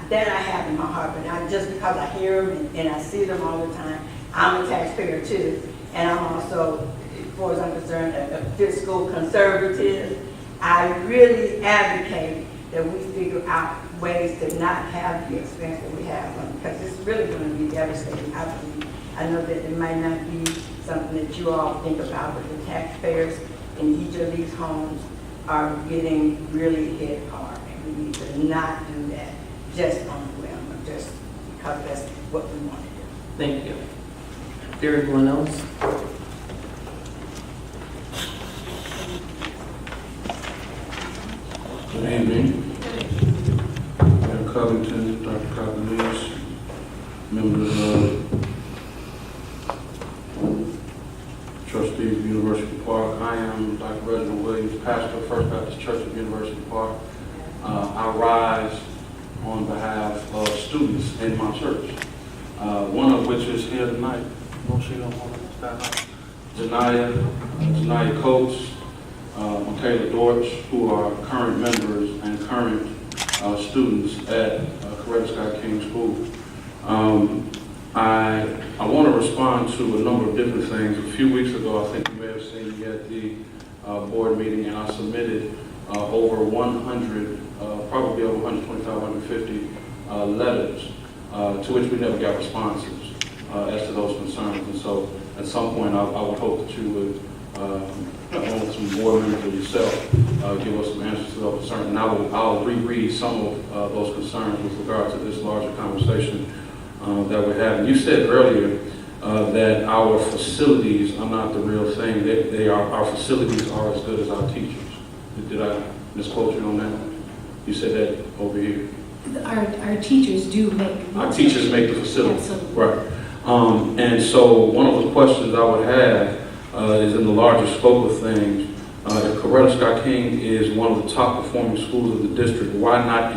That I have in my heart, but not just because I hear them and I see them all the time. I'm a taxpayer too, and I'm also, as far as I'm concerned, a fiscal conservative. I really advocate that we figure out ways to not have the expense that we have, because it's really going to be devastating. I believe. I know that it might not be something that you all think about, but the taxpayers in each of these homes are getting really hit hard, and we need to not do that just on the whim, or just because that's what we want to do. Thank you. Is there anyone else? Good evening. Mayor Covington, Dr. Coglianese, members of trustees of University Park. I am Dr. Reginald Williams, pastor of First Baptist Church of University Park. I rise on behalf of students in my church, one of which is here tonight. Janaya Coates, Michaela Dortch, who are current members and current students at Coretta Scott King School. I want to respond to a number of different things. A few weeks ago, I think you may have seen me at the board meeting, and I submitted over 100, probably over 125, 150 letters, to which we never got responses as to those concerns. And so at some point, I would hope that you would, along with some board members or yourself, give us some answers to those concerns. And I'll reread some of those concerns with regard to this larger conversation that we're having. You said earlier that our facilities are not the real thing. Our facilities are as good as our teachers. Did I misquote you on that? You said that over here. Our teachers do make. Our teachers make the facilities. Absolutely. Right. And so one of the questions I would have is in the larger scope of things. If Coretta Scott King is one of the top performing schools of the district, why not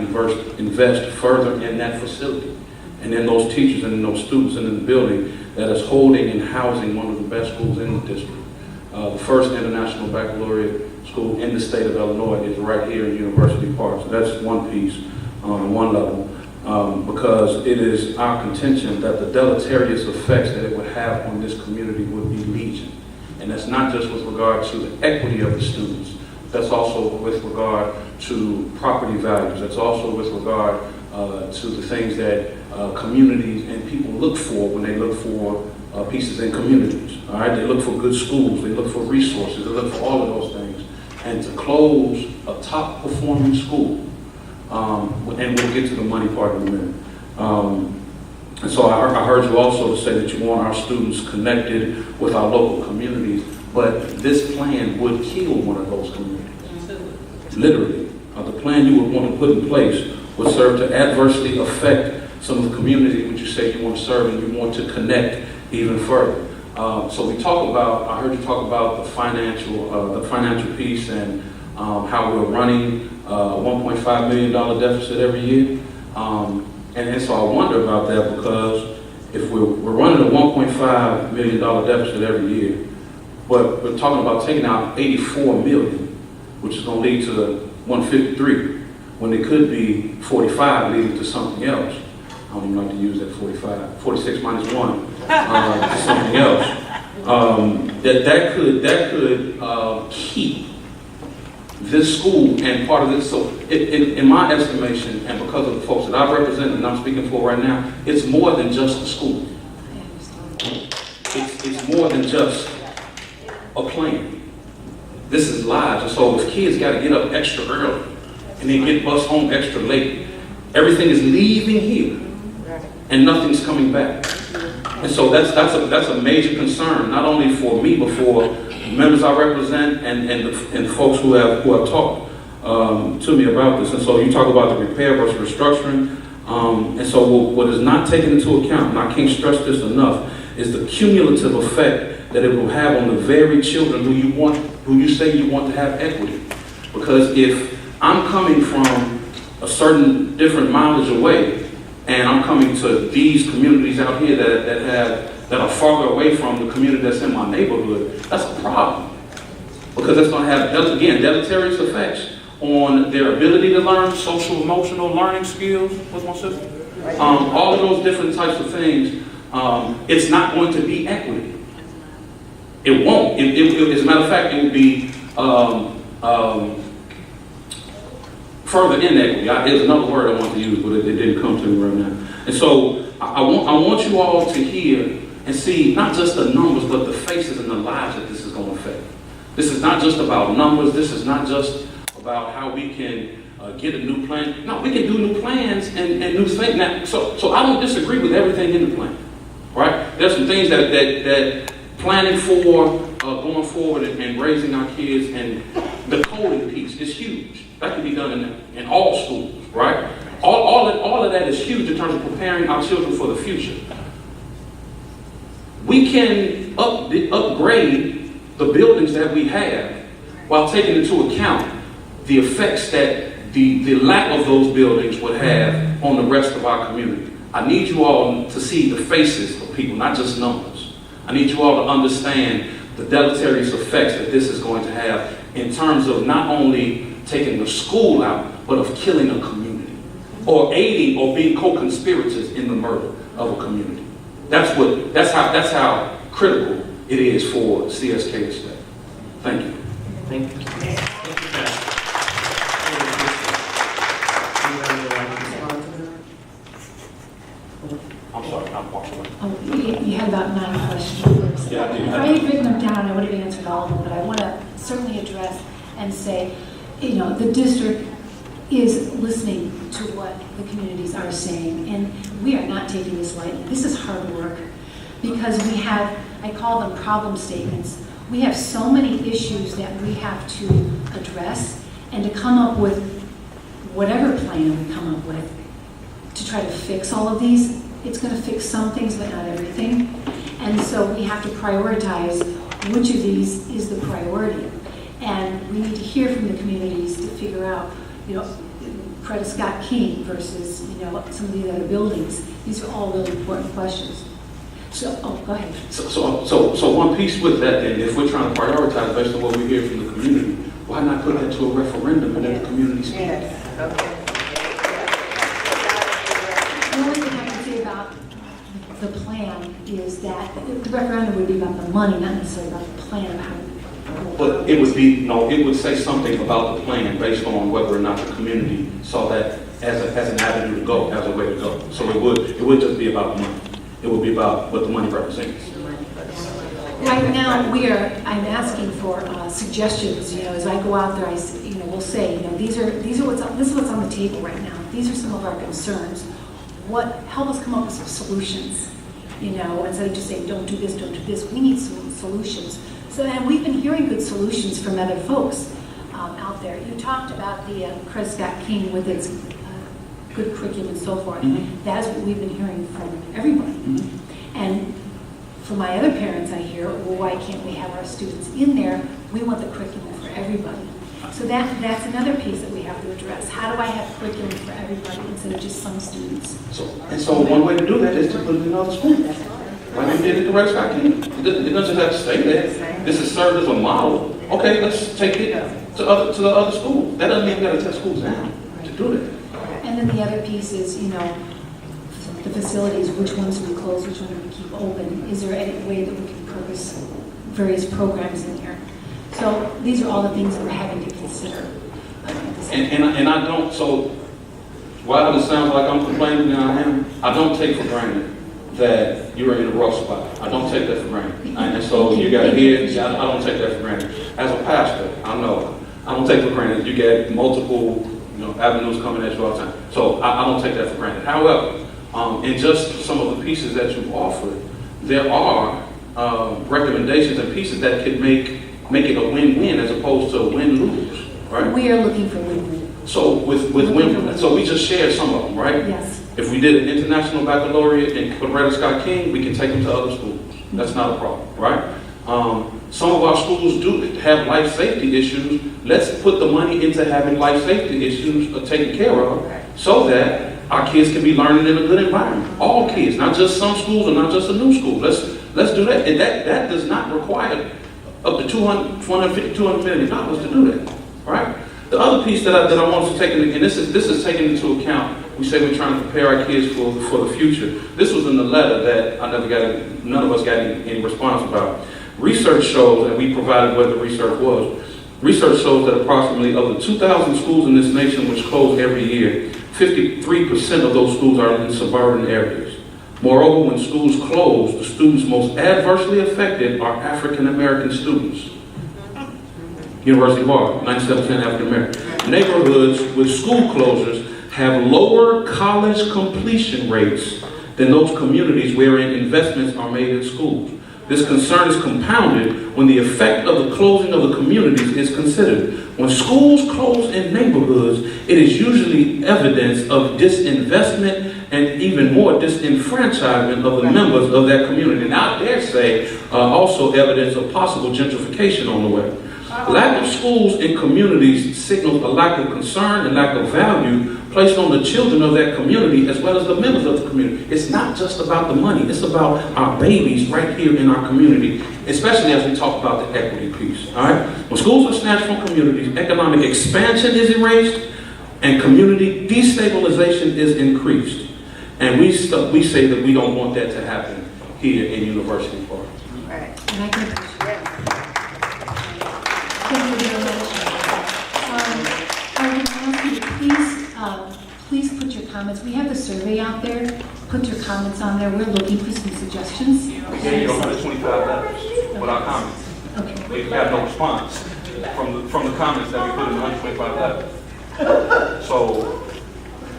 invest further in that facility and in those teachers and in those students and in the building that is holding and housing one of the best schools in the district? The first international baccalaureate school in the state of Illinois is right here in University Park. So that's one piece on one level. Because it is our contention that the deleterious effects that it would have on this community would be legion. And that's not just with regard to the equity of the students, that's also with regard to property values, that's also with regard to the things that communities and people look for when they look for pieces in communities. All right, they look for good schools, they look for resources, they look for all of those things. And to close a top performing school, and we'll get to the money part in a minute. And so I heard you also say that you want our students connected with our local communities, but this plan would kill one of those communities. Literally. The plan you would want to put in place would serve to adversely affect some of the community which you say you want to serve and you want to connect even further. So we talk about, I heard you talk about the financial piece and how we're running a $1.5 million deficit every year. And so I wonder about that, because if we're running a $1.5 million deficit every year, but we're talking about taking out $84 million, which is going to lead to 153, when it could be 45 leading to something else. I don't even like to use that 45, 46 minus 1, to something else. That could keep this school and part of this. So in my estimation, and because of the folks that I represent and I'm speaking for right now, it's more than just the school. It's more than just a plan. This is lives. And so if kids got to get up extra early and then get bus home extra late, everything is leaving here and nothing's coming back. And so that's a major concern, not only for me, but for members I represent and folks who have talked to me about this. And so you talk about the repair versus restructuring. And so what is not taken into account, and I can't stress this enough, is the cumulative effect that it will have on the very children who you say you want to have equity. Because if I'm coming from a certain different mileage away, and I'm coming to these communities out here that are farther away from the community that's in my neighborhood, that's a problem. Because that's going to have, again, deleterious effects on their ability to learn social emotional learning skills. What's my sister? All of those different types of things. It's not going to be equity. It won't. As a matter of fact, it will be further inequity. There's another word I want to use, but it didn't come to me right now. And so I want you all to hear and see not just the numbers, but the faces and the lives that this is going to affect. This is not just about numbers. This is not just about how we can get a new plan. No, we can do new plans and new things. Now, so I don't disagree with everything in the plan, right? There's some things that planning for going forward and raising our kids, and the coding piece is huge. That can be done in all schools, right? All of that is huge in terms of preparing our children for the future. We can upgrade the buildings that we have while taking into account the effects that the lack of those buildings would have on the rest of our community. I need you all to see the faces of people, not just numbers. I need you all to understand the deleterious effects that this is going to have in terms of not only taking the school out, but of killing a community, or aiding or being co-conspirators in the murder of a community. That's how critical it is for CSK to stay. Thank you. Thank you. Thank you, I'm sorry, I'm walking away. You had about 9 questions. Yeah, I did. If I had written them down, I would have answered all of them, but I want to certainly address and say, the district is listening to what the communities are saying, and we are not taking this lightly. This is hard work because we have, I call them problem statements. We have so many issues that we have to address, and to come up with whatever plan we come up with to try to fix all of these. It's going to fix some things, but not everything. And so we have to prioritize which of these is the priority. And we need to hear from the communities to figure out, Coretta Scott King versus, some of these other buildings. These are all really important questions. So, go ahead. So one piece with that then, if we're trying to prioritize based on what we hear from the community, why not put that to a referendum and let the community speak? Yes, okay. The only thing I can say about the plan is that the referendum would be about the money, not necessarily about the plan of how. But it would say something about the plan based on whether or not the community saw that as an avenue to go, as a way to go. So it would just be about money. It would be about what the money represents. Right now, I'm asking for suggestions. As I go out there, we'll say, this is what's on the table right now. These are some of our concerns. Help us come up with some solutions. Instead of just saying, don't do this. We need some solutions. So, and we've been hearing good solutions from other folks out there. You talked about the Coretta Scott King with its good curriculum and so forth. Mm-hmm. That's what we've been hearing from everybody. Mm-hmm. And for my other parents, I hear, well, why can't we have our students in there? We want the curriculum for everybody. So that's another piece that we have to address. How do I have curriculum for everybody instead of just some students? So one way to do that is to put it in other schools. Like we did at the Coretta Scott King. It doesn't have to stay there. This is served as a model. Okay, let's take it to the other schools. That doesn't mean we got to tear schools down to do that. And then the other piece is, the facilities, which ones do we close, which ones do we keep open? Is there any way that we can purpose various programs in here? So these are all the things that we're having to consider. And I don't, so while it sounds like I'm complaining, and I don't take for granted that you're in a rough spot. I don't take that for granted. And so you got to hear, I don't take that for granted. As a pastor, I know, I don't take for granted you get multiple avenues coming at you all the time. So I don't take that for granted. However, in just some of the pieces that you've offered, there are recommendations and pieces that could make it a win-win as opposed to a win-lose, right? We are looking for win-win. So with win, so we just shared some of them, right? Yes. If we did an international baccalaureate in Coretta Scott King, we can take them to other schools. That's not a problem, right? Some of our schools do have life safety issues. Let's put the money into having life safety issues taken care of so that our kids can be learning in a good environment. All kids, not just some schools or not just a new school. Let's do that. And that does not require up to $250, $200 million to do that, right? The other piece that I want us to take into, and this is taken into account. We say we're trying to prepare our kids for the future. This was in the letter that none of us got any response about. Research shows, and we provided what the research was. Research shows that approximately of the 2,000 schools in this nation which close every year, 53% of those schools are in suburban areas. Moreover, when schools close, the students most adversely affected are African American students. University of Harvard, 97% African American. Neighborhoods with school closures have lower college completion rates than those communities wherein investments are made in schools. This concern is compounded when the effect of the closing of the communities is considered. When schools close in neighborhoods, it is usually evidence of disinvestment and even more disenfranchisement of the members of that community. And I dare say, also evidence of possible gentrification on the way. Lack of schools in communities signals a lack of concern and lack of value placed on the children of that community as well as the members of the community. It's not just about the money, it's about our babies right here in our community, especially as we talk about the equity piece, all right? When schools are snatched from communities, economic expansion is erased and community destabilization is increased. And we say that we don't want that to happen here in University Park. And I can appreciate Thank you very much. I would ask you to please put your comments. We have the survey out there. Put your comments on there. We're looking for some suggestions. We gave you 125 letters without comments. Okay. We got no response from the comments that we put in the 125 letters. So,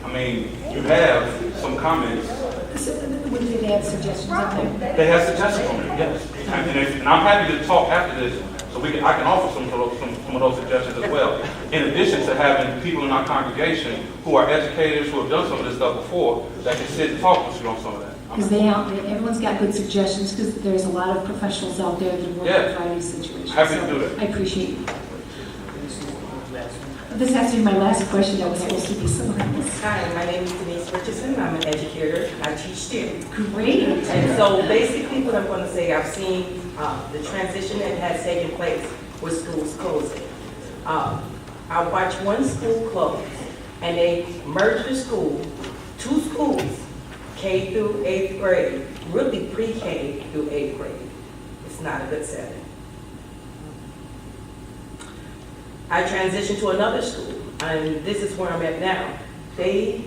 I mean, you have some comments. So, did they have suggestions on there? They have suggestions on there, yes. And I'm happy to talk after this, so I can offer some of those suggestions as well. In addition to having people in our congregation who are educators who have done some of this stuff before that can sit and talk with you on some of that. Because everyone's got good suggestions, because there's a lot of professionals out there that work in variety situations. Happy to do that. I appreciate it. This has to be my last question. That was supposed to be somewhere else. Hi, my name is Denise Richardson. I'm an educator. I teach STEM. Great. And so basically what I'm going to say, I've seen the transition that has taken place with schools closing. I watched one school close, and they merged the school, two schools, K through 8th grade, really pre-K through 8th grade. It's not a good setting. I transitioned to another school, and this is where I'm at now. They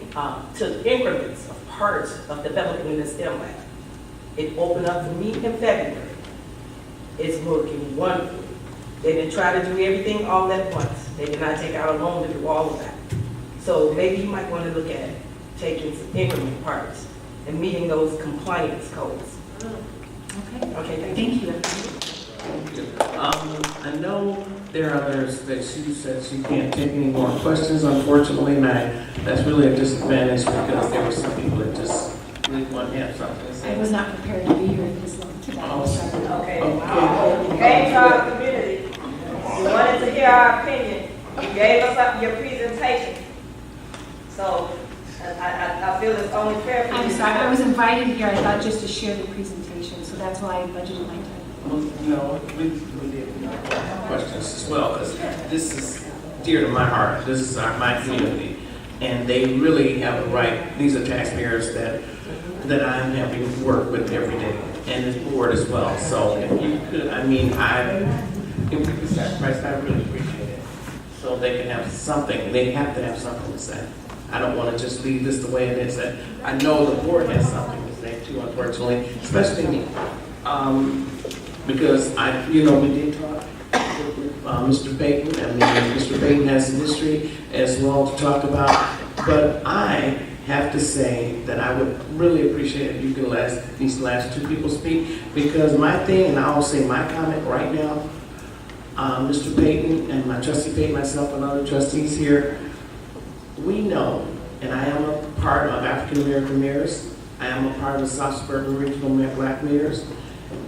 took increments of parts of developing the STEM lab. It opened up for me in February. It's working wonderfully. They didn't try to do everything all at once. They did not take out a loan to do all of that. So maybe you might want to look at taking some increment parts and meeting those compliance codes. Okay, thank you. I know there are others that she said she can't take any more questions, unfortunately, and that's really a disadvantage because there were some people that just really want to have something to say. I was not prepared to be here this long today. Okay. You came to our community. You wanted to hear our opinion. You gave us up your presentation. So I feel it's only fair for you. I'm sorry, I was invited here, I thought, just to share the presentation, so that's why I budgeted my time. Well, no, we did questions as well, because this is dear to my heart. This is my community, and they really have a right. These are taxpayers that I'm having to work with every day, and this board as well. So if you could, if we could sacrifice, I really appreciate it. So they can have something. They have to have something to say. I don't want to just leave this the way it is. I know the board has something to say too, unfortunately, especially me. Because we did talk with Mr. Payton. I mean, Mr. Payton has some history as well to talk about. But I have to say that I would really appreciate if you could let these last two people speak, because my thing, and I'll say my comment right now, Mr. Payton and my trustee Payton, myself and other trustees here, we know, and I am a part of African American mayors, I am a part of the South Suburban Regional Black mayors,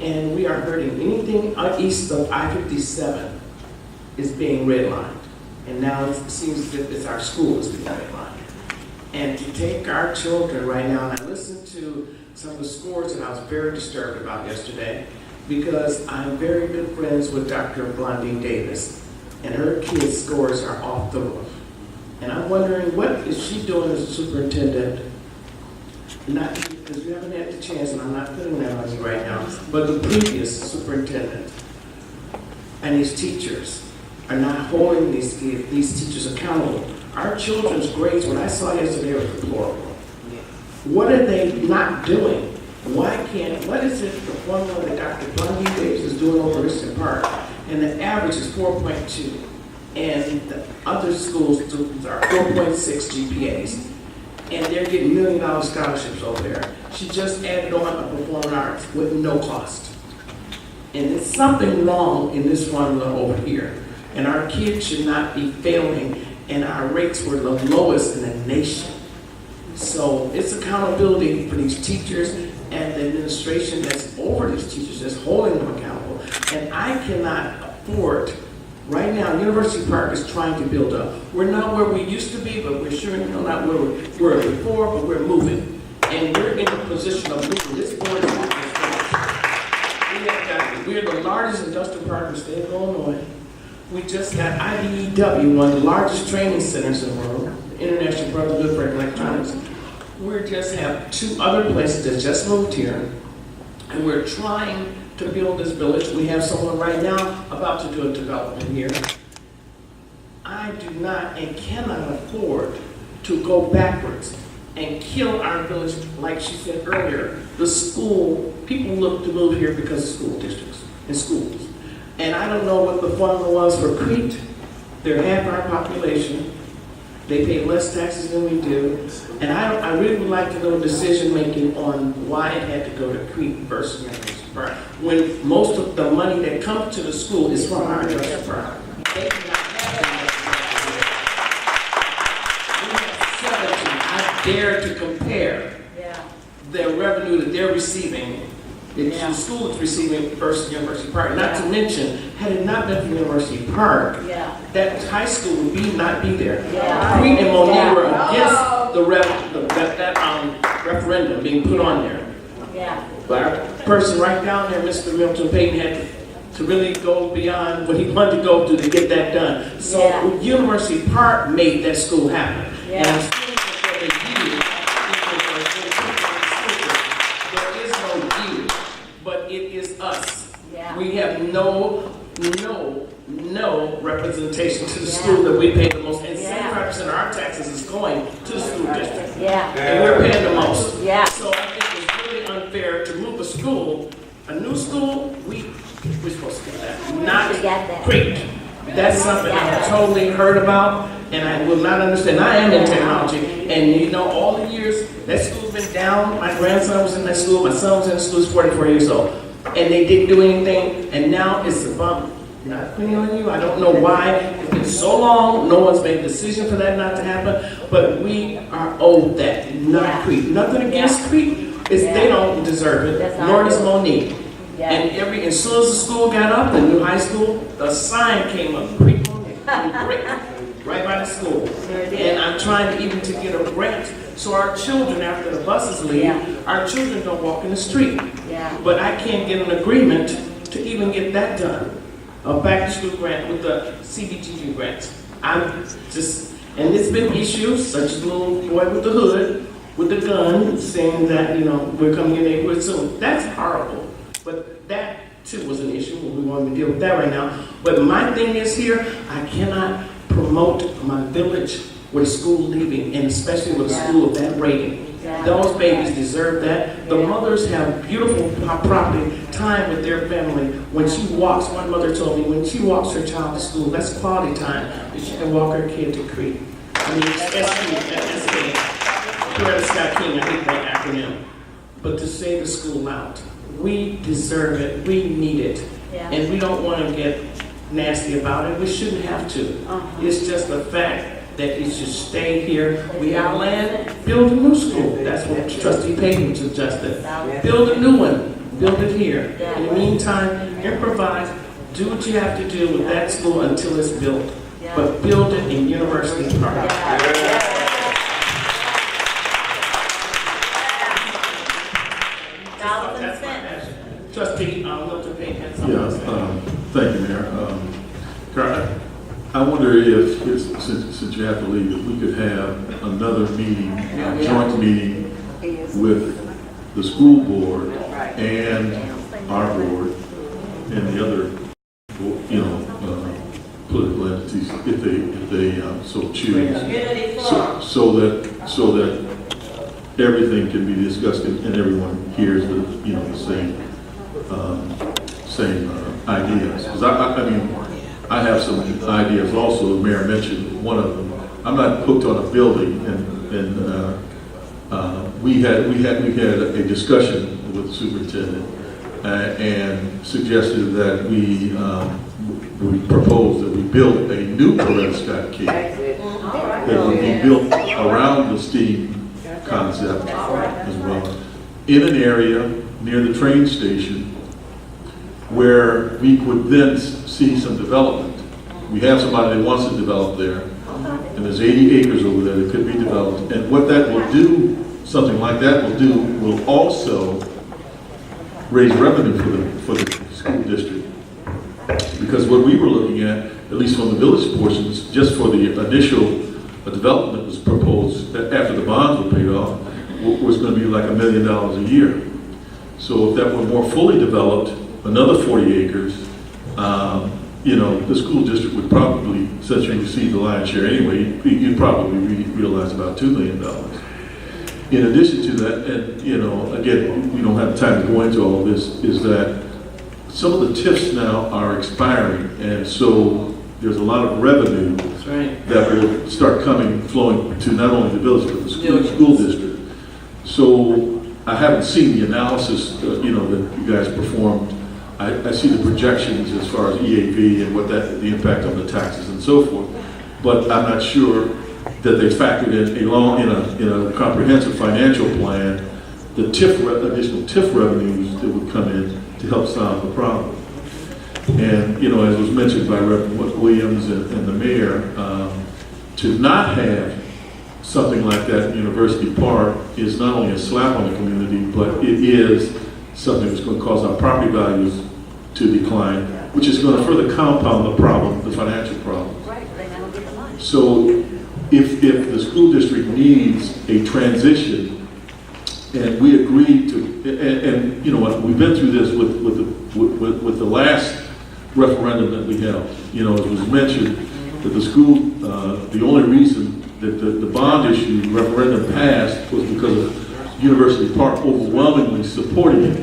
and we are hurting. Anything east of I-57 is being redlined. And now it seems as if it's our schools being redlined. And to take our children right now, and I listened to some of the scores that I was very disturbed about yesterday, because I'm very good friends with Dr. Blondine Davis, and her kids' scores are off the roof. And I'm wondering, what is she doing as a superintendent? Not because you haven't had the chance, and I'm not putting that on you right now, but the previous superintendent and his teachers are not holding these teachers accountable. Our children's grades, what I saw yesterday, was deplorable. What are they not doing? What is it, the formula that Dr. Blondine Davis is doing over Richardson Park, and the average is 4.2, and the other schools are 4.6 GPAs, and they're getting $1 million scholarships over there. She just added on a performing arts with no cost. And there's something wrong in this formula over here. And our kids should not be failing, and our rates were the lowest in the nation. So it's accountability for these teachers and the administration that's over these teachers, that's holding them accountable. And I cannot afford, right now, University Park is trying to build up. We're not where we used to be, but we're sure not where we were before, but we're moving. And we're in a position of moving. This board is moving. We're the largest industrial park in the state of Illinois. We just got IBEW, one of the largest training centers in the world, International Brotherhood for Electronics. We just have 2 other places that just moved here, and we're trying to build this village. We have someone right now about to do a development here. I do not and cannot afford to go backwards and kill our village, like she said earlier. The school, people look to move here because of school districts and schools. And I don't know what the formula was for Crete. They're half our population. They pay less taxes than we do. And I really would like to know decision-making on why it had to go to Crete versus University Park, when most of the money that comes to the school is from our University Park. They do not have that. We have 17. I dare to compare their revenue that they're receiving, that the school is receiving versus University Park. Not to mention, had it not been for University Park, that high school would not be there. Crete and Monet were against the referendum being put on there. But our person right down there, Mr. Milton Payton, had to really go beyond what he wanted to go to get that done. So University Park made that school happen. And I'm still for the year, there is no you, but it is us. We have no representation to the school that we pay the most. And 75% of our taxes is going to the school district. And we're paying the most. So I think it's really unfair to move a school, a new school, we're supposed to get that. Not Crete. That's something I've totally heard about, and I will not understand. I am in technology, and all the years, that school's been down. My grandson was in that school, my son was in the school, he's 44 years old. And they didn't do anything, and now it's a bump. Not putting on you, I don't know why. It's been so long, no one's made a decision for that not to happen, but we are owed that, not Crete. Nothing against Crete, they don't deserve it, nor does Monique. And as soon as the school got up, the new high school, the sign came up, Crete Monique, right by the school. And I'm trying to get a grant so our children, after the buses leave, our children don't walk in the street. But I can't get an agreement to even get that done. A back-to-school grant with the CBGU grants. And there's been issues, such as the little boy with the hood, with the gun, saying that, we're coming in the neighborhood soon. That's horrible. But that, too, was an issue. We want to deal with that right now. But my thing is here, I cannot promote my village with a school leaving, and especially with a school of that rating. Those babies deserve that. The mothers have beautiful property time with their family. When she walks, one mother told me, when she walks her child to school, that's quality time that she can walk her kid to Crete. I mean, Coretta Scott King, I hate that acronym. But to say the school out, we deserve it, we need it. And we don't want to get nasty about it. We shouldn't have to. It's just a fact that it should stay here. We have land, build a new school. That's what Trustee Payton suggested. Build a new one, build it here. In the meantime, improvise, do what you have to do with that school until it's built. But build it in University Park. Trustee Milton Payton had something to say. Thank you, Mayor. I wonder if, since you have to leave, if we could have another meeting, a joint meeting with the school board and our board and the other, political entities, if they so choose, so that everything can be discussed and everyone hears the same ideas. Because I have some ideas also. The mayor mentioned one of them. I'm not hooked on a building, and we had a discussion with the superintendent and suggested that we proposed that we build a new Coretta Scott King that would be built around the STEAM concept as well, in an area near the train station where we could then see some development. We have somebody that wants to develop there, and there's 80 acres over there that could be developed. And what that will do, something like that will do, will also raise revenue for the school district. Because what we were looking at least on the village portions, just for the initial development was proposed after the bonds were paid off, was going to be like $1 million a year. So if that were more fully developed, another 40 acres, the school district would probably, since you received the lion's share anyway, you'd probably realize about $2 million. In addition to that, and again, we don't have time to go into all of this, is that some of the TIFs now are expiring, and so there's a lot of revenue that will start flowing to not only the village, but the school district. So I haven't seen the analysis, that you guys performed. I see the projections as far as EAV and what the impact on the taxes and so forth, but I'm not sure that they factored in in a comprehensive financial plan the additional TIF revenues that would come in to help solve the problem. And as was mentioned by Reverend Williams and the mayor, to not have something like that in University Park is not only a slap on the community, but it is something that's going to cause our property values to decline, which is going to further compound the problem, the financial problem. So if the school district needs a transition, and we agreed to, and you know what, we've been through this with the last referendum that we held. It was mentioned that the school, the only reason that the bond issue referendum passed was because of University Park overwhelmingly supporting it.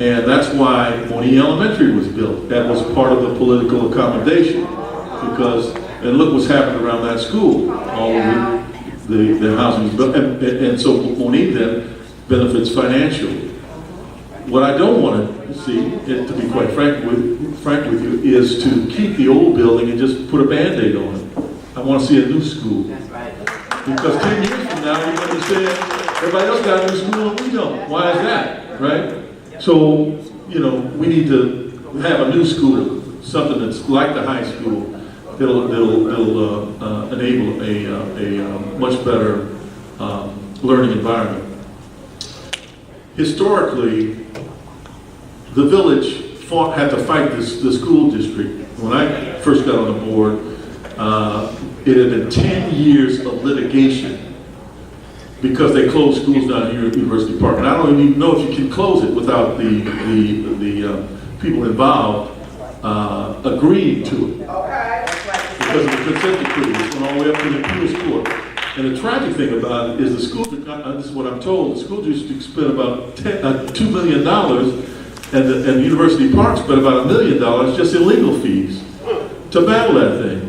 And that's why Monee Elementary was built. That was part of the political accommodation. Because, and look what's happened around that school. All of the housing is built. And so Monee then benefits financially. What I don't want to see, to be quite frank with you, is to keep the old building and just put a Band-Aid on it. I want to see a new school. That's right. Because 10 years from now, you're going to say, everybody else got a new school and we don't. Why is that, right? So, we need to have a new school, something that's like the high school, that'll enable a much better learning environment. Historically, the village had to fight the school district. When I first got on the board, it had been 10 years of litigation because they closed schools down here at University Park. And I don't even know if you can close it without the people involved agreeing to it. Because of the consent decree, it went all the way up to the appeals court. And the tragic thing about it is the school, this is what I'm told, the school district spent about $2 million and University Park spent about $1 million just in legal fees to battle that thing.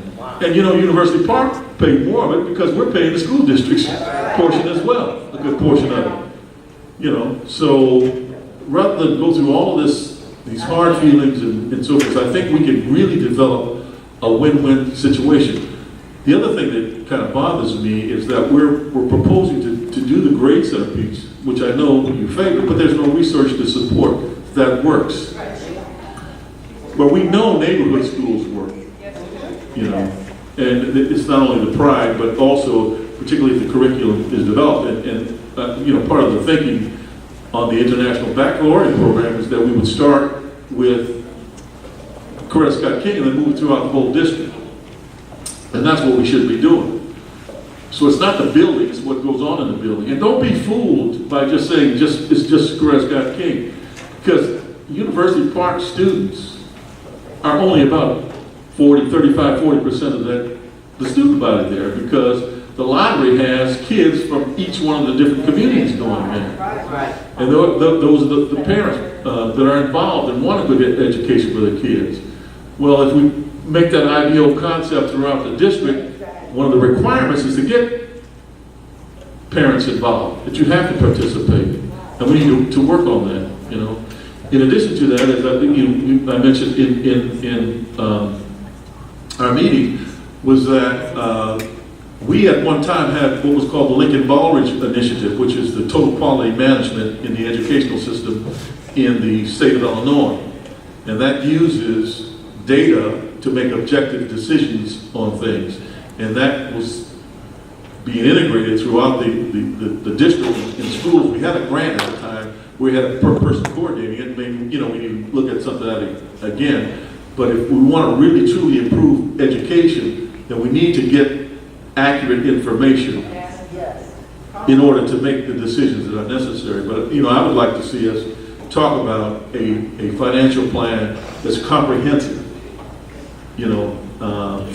And University Park paid more of it because we're paying the school district's portion as well, a good portion of it. So rather than go through all of these hard feelings and so forth, I think we can really develop a win-win situation. The other thing that kind of bothers me is that we're proposing to do the grade center piece, which I know you favor, but there's no research to support that works. But we know neighborhood schools work, and it's not only the pride, but also, particularly if the curriculum is developed, and part of the thinking on the International Baccalaureate program is that we would start with Coretta Scott King and then move it throughout the whole district. And that's what we should be doing. So it's not the building, it's what goes on in the building. And don't be fooled by just saying it's just Coretta Scott King. Because University Park students are only about 40% of the student body there, because the library has kids from each one of the different communities going in. And those are the parents that are involved and want a good education for their kids. Well, if we make that ideal concept throughout the district, one of the requirements is to get parents involved, that you have to participate. And we need to work on that, In addition to that, as I think I mentioned in our meeting, was that we at one time had what was called the Lincoln Baldrige Initiative, which is the total quality management in the educational system in the state of Illinois. And that uses data to make objective decisions on things. And that was being integrated throughout the district in schools. We had a grant at the time. We had a person coordinating it. Maybe, we need to look at something again. But if we want to really truly improve education, then we need to get accurate information in order to make the decisions that are necessary. But, I would like to see us talk about a financial plan that's comprehensive,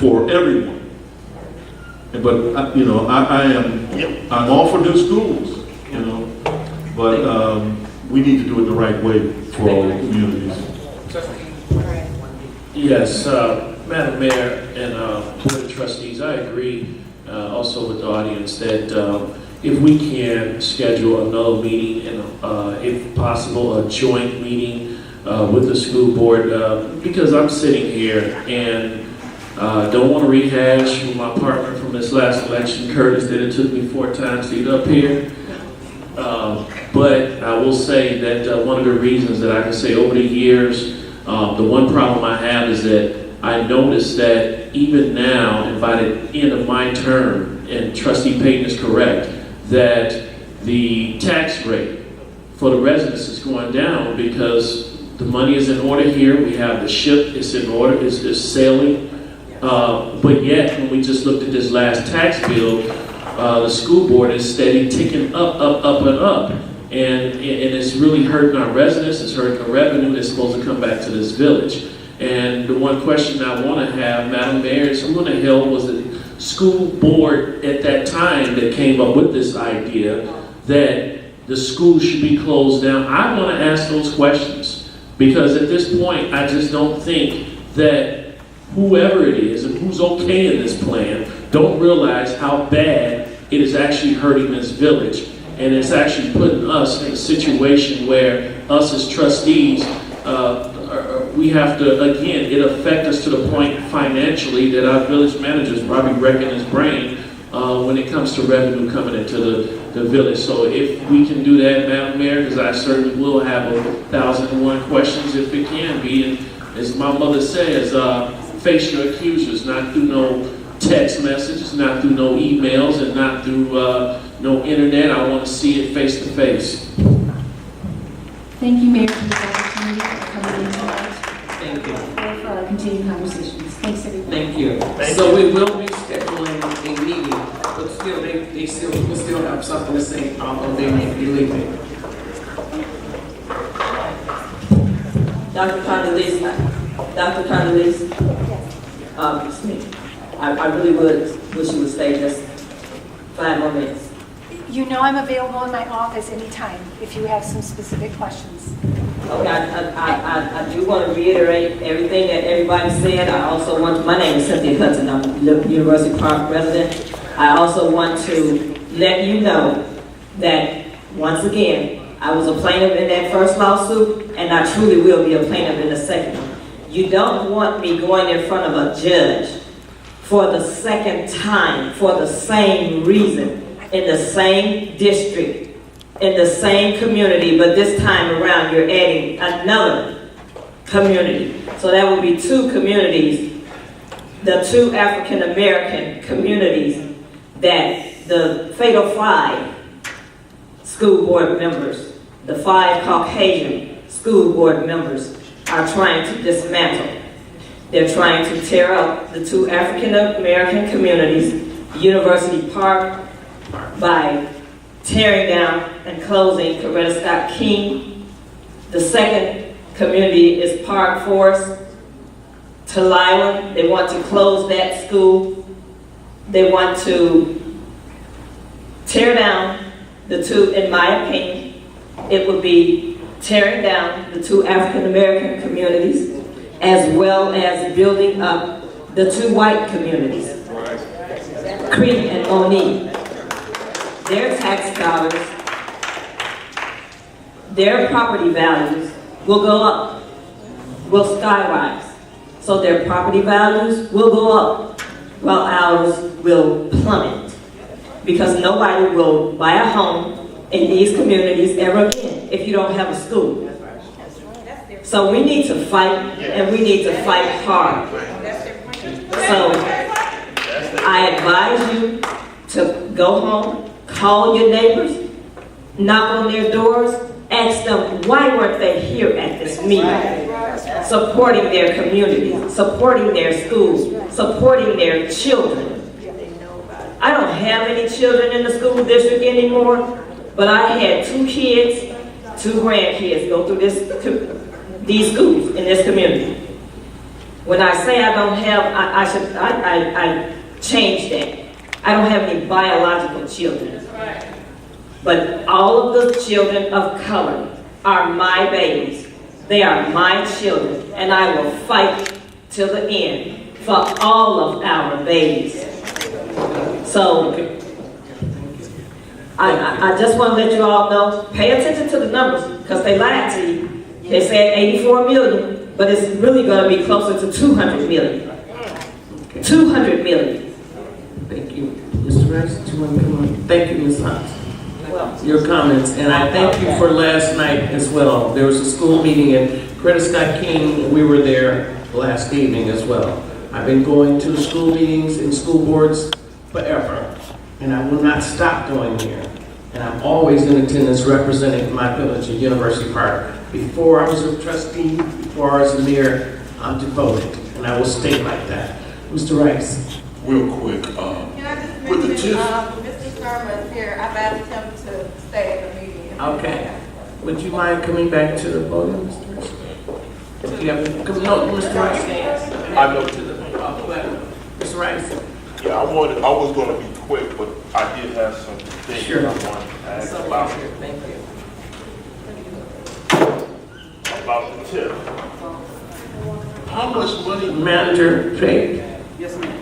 for everyone. But, I'm all for new schools, but we need to do it the right way for all the communities. Yes, Madam Mayor and Board of Trustees, I agree also with the audience that if we can schedule another meeting and if possible a joint meeting with the school board, because I'm sitting here and don't want to rehash with my partner from this last election, Curtis, that it took me 4 times to get up here. But I will say that one of the reasons that I can say over the years, the one problem I have is that I noticed that even now, and by the end of my term, and Trustee Payton is correct, that the tax rate for the residents is going down because the money is in order here. We have the ship is in order, is sailing. But yet, when we just looked at this last tax bill, the school board is steady ticking up, and up. And it's really hurting our residents, it's hurting the revenue that's supposed to come back to this village. And the one question I want to have, Madam Mayor, is who in the hell was the school board at that time that came up with this idea that the school should be closed down? I want to ask those questions because at this point, I just don't think that whoever it is and who's okay in this plan don't realize how bad it is actually hurting this village. And it's actually putting us in a situation where us as trustees, we have to, again, it affects us to the point financially that our village managers probably wrecking his brain when it comes to revenue coming into the village. So if we can do that, Madam Mayor, because I certainly will have 1,001 questions if it can be. And as my mother says, face your accusers, not through no text messages, not through no emails, and not through no internet. I want to see it face to face. Thank you, Mayor, for this opportunity for coming in tonight. Thank you. For our continued conversations. Thanks, everybody. Thank you. So we will be scheduling a meeting, but still, we still have something to say, although they may be leaving. Dr. Conglianese, I really wish you would stay just 5 more minutes. You know I'm available in my office anytime if you have some specific questions. Okay, I do want to reiterate everything that everybody said. I also want, my name is Cynthia Hudson, I'm a University Park resident. I also want to let you know that, once again, I was a plaintiff in that first lawsuit, and I truly will be a plaintiff in the second one. You don't want me going in front of a judge for the second time for the same reason, in the same district, in the same community, but this time around you're adding another community. So that would be 2 communities, the 2 African American communities that the fatal 5 school board members, the 5 Caucasian school board members are trying to dismantle. They're trying to tear up the 2 African American communities, University Park, by tearing down and closing Coretta Scott King. The second community is Park Forest, Talila. They want to close that school. They want to tear down the 2, in my opinion, it would be tearing down the 2 African American communities as well as building up the 2 white communities, Creek and O'Neill. Their tax dollars, their property values will go up, will skyrise. So their property values will go up while ours will plummet. Because nobody will buy a home in these communities ever again if you don't have a school. So we need to fight, and we need to fight hard. So I advise you to go home, call your neighbors, knock on their doors, ask them why weren't they here at this meeting, supporting their community, supporting their schools, supporting their children. I don't have any children in the school district anymore, but I had 2 kids, 2 grandkids go through these schools in this community. When I say I don't have, I changed that. I don't have any biological children. But all of the children of color are my babies. They are my children, and I will fight till the end for all of our babies. So, I just want to let you all know, pay attention to the numbers, because they lied to you. They said 84 million, but it's really going to be closer to 200 million. 200 million. Thank you. Mr. Rice, do you want to come on? Thank you, Ms. Hines. Your comments, and I thank you for last night as well. There was a school meeting in Coretta Scott King. We were there last evening as well. I've been going to the school meetings and school boards forever, and I will not stop going there. And I'm always in attendance representing my village at University Park. Before I was a trustee, before I was a mayor, I'm devoted, and I will stay like that. Mr. Rice. Real quick, Can I just with the mention, TIF, Mr. Sherman is here, I've asked him to stay at the meeting. Okay. Would you mind coming back to the podium, Mr. Rice? Do you have, no, Mr. Rice. I know. To the platform. Mr. Rice. Yeah, I was going to be quick, but I did have some things Sure. I wanted to ask So, about thank you. the TIF. how much money, Manager Drake. Yes, ma'am.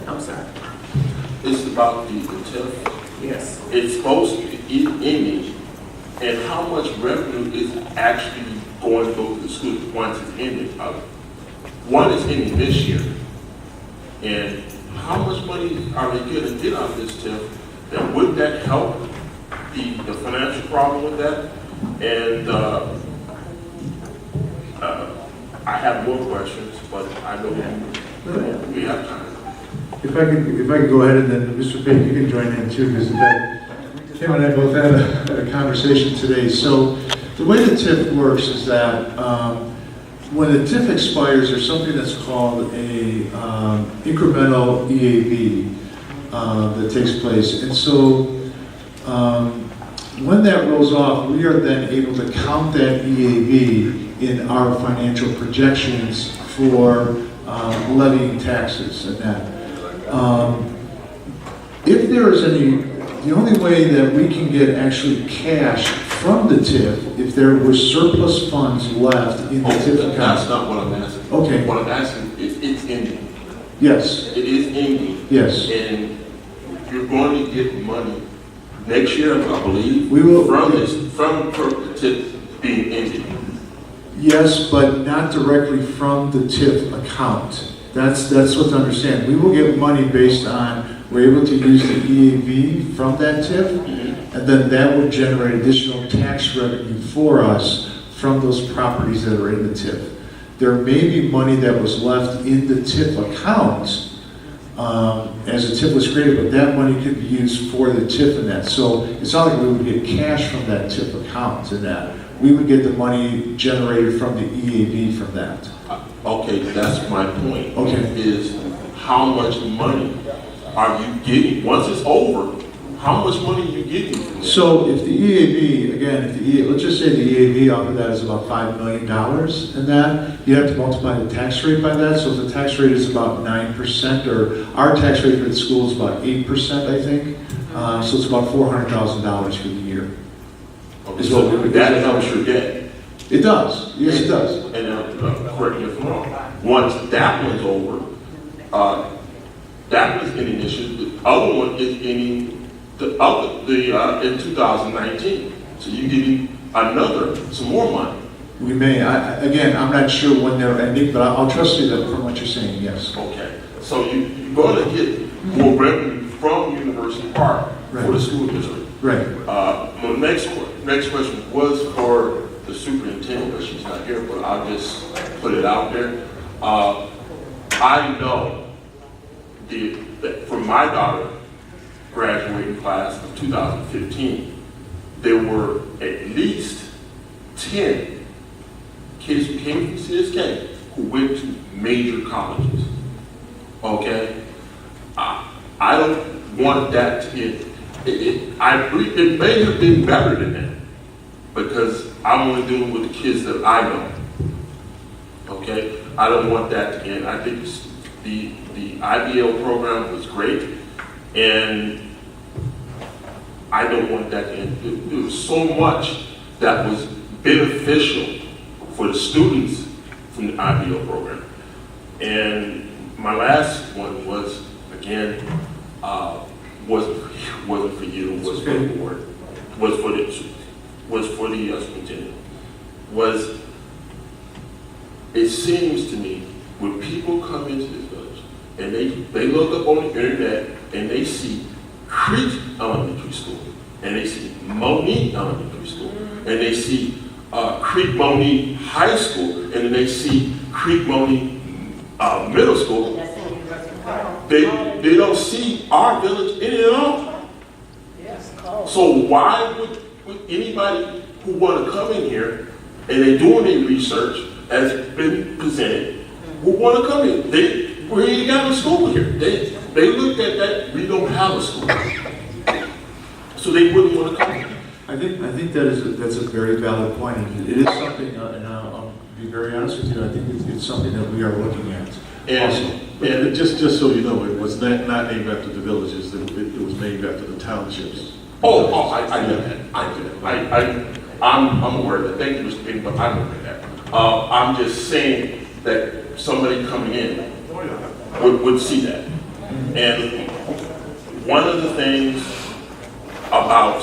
I'm sorry. is about the TIF? Yes. It's supposed to be ending, and how much revenue is actually going to go to the school once it's ended? One is ending this year, and how much money are they going to get out of this TIF? And would that help the financial problem with that? And I have more questions, but I know we have time. If I could go ahead, and then Mr. Pate, you can join in too, because Tim and I both had a conversation today. So the way the TIF works is that when the TIF expires, there's something that's called a incremental EAV that takes place. And so when that rolls off, we are then able to count that EAV in our financial projections for levying taxes and that. If there is any, the only way that we can get actually cash from the TIF, if there were surplus funds left in the TIF account. That's not what I'm asking. Okay. What I'm asking is, it's ending. Yes, It is ending. yes. And you're going to get money next year, I believe. We will- From the TIF being ended. Yes, but not directly from the TIF account. That's what to understand. We will get money based on, we're able to use the EAV from that TIF, and then that will generate additional tax revenue for us from those properties that are in the TIF. There may be money that was left in the TIF account as the TIF was created, but that money could be used for the TIF and that. So it's not like we would get cash from that TIF account and that. We would get the money generated from the EAV from that. Okay, that's my point. Okay. Is how much money are you getting? Once it's over, how much money are you getting from that? So if the EAV, again, let's just say the EAV off of that is about $5 million and that, you have to multiply the tax rate by that. So if the tax rate is about 9%, or our tax rate for the school is about 8%, I think. So it's about $400,000 for the year. Okay, so that helps your debt. It does, yes it does. And correct me if I'm wrong. Once that one's over, that was ending this year. The other one is ending in 2019. So you're getting some more money. We may. Again, I'm not sure when they're ending, but I'll trust you that from what you're saying, yes. Okay, so you're going to get more revenue from University Park for the school district. Right. My next question was for the superintendent, but she's not here, but I'll just put it out there. I know that for my daughter graduating class of 2015, there were at least 10 kids who came from CSK who went to major colleges. Okay? I don't want that to be, it may have been better than that because I'm only dealing with the kids that I know. Okay? I don't want that to end. I think the IBL program was great, and I don't want that to end. There was so much that was beneficial for the students from the IBL program. And my last one was, again, wasn't for you, was for the board, was for the superintendent, it seems to me when people come into this village and they look up on the internet and they see Creek Elementary School and they see Monique Elementary School and they see Creek Monique High School and then they see Creek Monique Middle School, they don't see our village in it at all. So why would anybody who want to come in here and they're doing their research as it's been presented, who want to come in? We ain't got a school here. They looked at that, we don't have a school. So they wouldn't want to come in. I think that's a very valid point. It is something, and I'll be very honest with you, I think it's something that we are looking at. And just so you know, it was not named after the villages, it was named after the townships. I know that. I'm aware of that. Thank you, Mr. Payton, but I don't know that. I'm just saying that somebody coming in would see that. And one of the things about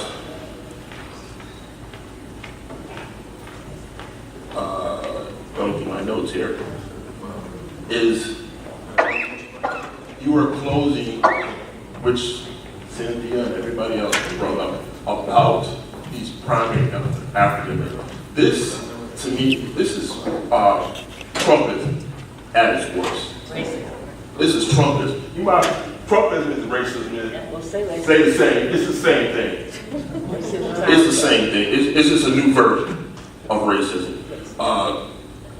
going through my notes here is you are closing, which Cynthia and everybody else brought up about these primary African Americans. This, to me, this is Trumpism at its worst. This is Trumpism. Trumpism is racism. Say the same. It's the same thing. It's the same thing. It's just a new version of racism.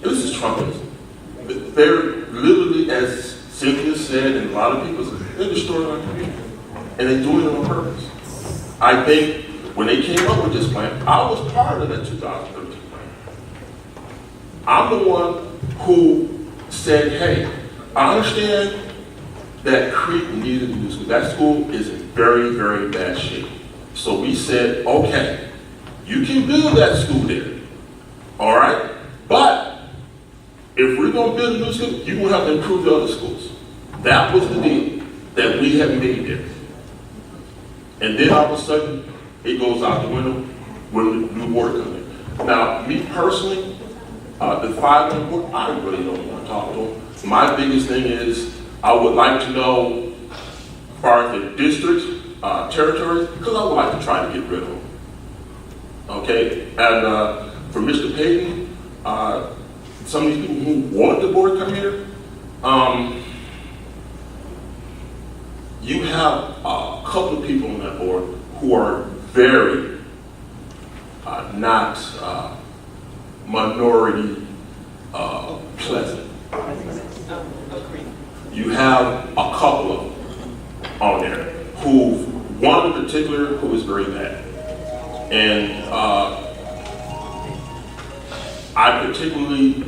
This is Trumpism. They're literally, as Cynthia said, and a lot of people said, they're destroying our community. And they're doing it on purpose. I think when they came up with this plan, I was part of that 2013 plan. I'm the one who said, hey, I understand that Creek needed a new school. That school is in very, very bad shape. So we said, okay, you can build that school there, all right? But if we're going to build a new school, you're going to have to improve the other schools. That was the deal that we had made there. And then all of a sudden, it goes out the window when the new board comes in. Now, me personally, the 5-member board, I really don't want to talk to them. My biggest thing is, I would like to know, as far as the district, territories, because I would like to try to get rid of them. Okay? And for Mr. Payton, some of these people who want the board to come here, you have a couple of people on that board who are very not minority pleasant. You have a couple of them on there who, one in particular, who is very bad. And I particularly,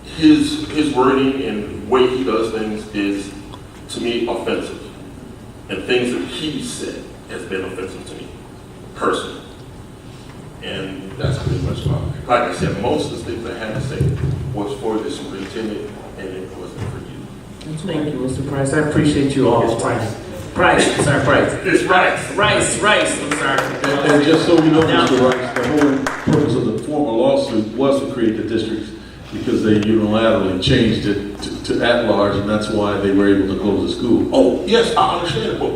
his wording and the way he does things is, to me, offensive. And things that he said has been offensive to me, personally. And that's pretty much about it. Like I said, most of the things I had to say was for the superintendent, and it wasn't for you. Thank you, Mr. Price. I appreciate you all's time. Price, I'm sorry, Price. It's Rice. Rice, I'm sorry. And just so you know, Mr. Rice, the whole purpose of the former lawsuit was to create the districts because they unilaterally changed it to at-large, and that's why they were able to close the school. Oh, yes, I understand, but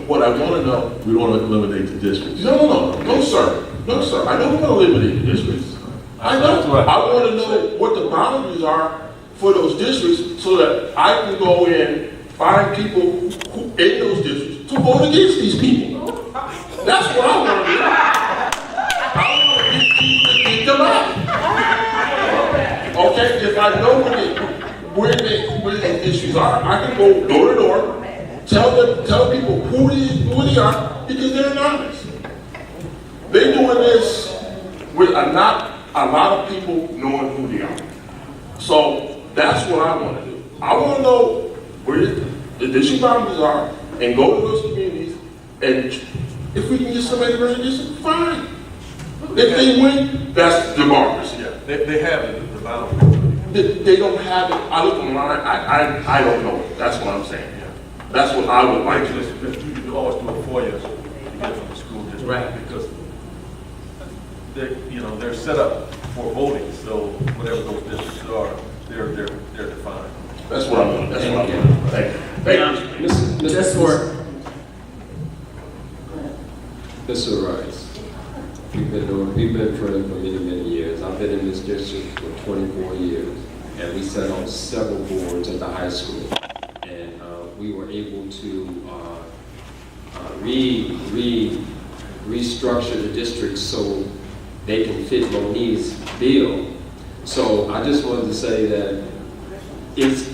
what I want to know. We don't want to eliminate the districts. No, sir. No, sir. I don't want to eliminate the districts. I don't. I want to know what the boundaries are for those districts so that I can go in, find people who in those districts to vote against these people. That's what I want to do. I want to get people to get them out. Okay, if I know where the issues are, I can go door to door, tell people who they are because they're anonymous. They're doing this with not a lot of people knowing who they are. So that's what I want to do. I want to know where the district boundaries are and go to those communities, and if we can get somebody to run a district, fine. If they win, that's democracy. Yeah, they have it, the boundaries. They don't have it. I look online. I don't know. That's what I'm saying. Yeah. That's what I would like to do. You always do it for you to get it from the school district. Right. Because they're set up for voting, so whatever those districts are, they're defined. That's what I'm doing. That's what I'm doing. Thank you. Just for, Mr. Rice, we've been friends for many, many years. I've been in this district for 24 years, and we sat on several boards at the high school, and we were able to restructure the district so they can fit Monique's bill. So I just wanted to say that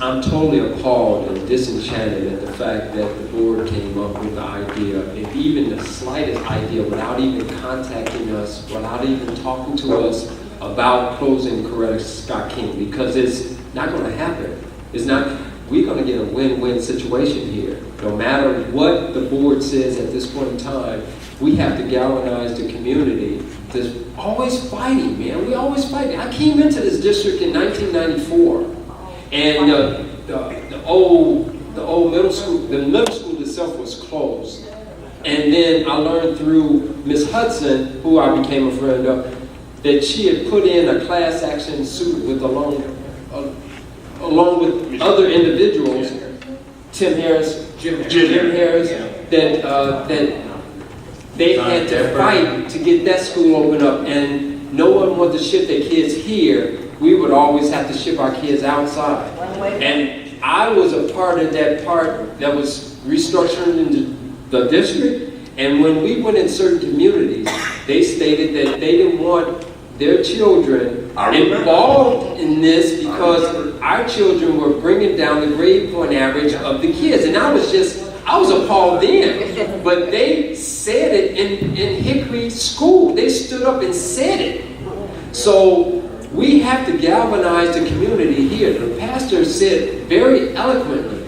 I'm totally appalled and disenchanted at the fact that the board came up with the idea, and even the slightest idea, without even contacting us, without even talking to us about closing Coretta Scott King, because it's not going to happen. It's not. We're going to get a win-win situation here. No matter what the board says at this point in time, we have to galvanize the community. There's always fighting, man. We always fighting. I came into this district in 1994. And the old middle school itself was closed. And then I learned through Miss Hudson, who I became a friend of, that she had put in a class action suit with along with other individuals, Jim Harris, that they had to fight to get that school opened up, and no one wanted to ship their kids here. We would always have to ship our kids outside. And I was a part of that part that was restructuring the district. And when we went in certain communities, they stated that they didn't want their children involved in this because our children were bringing down the grade point average of the kids. And I was appalled then. But they said it in Hickory School. They stood up and said it. So we have to galvanize the community here. The pastor said very eloquently,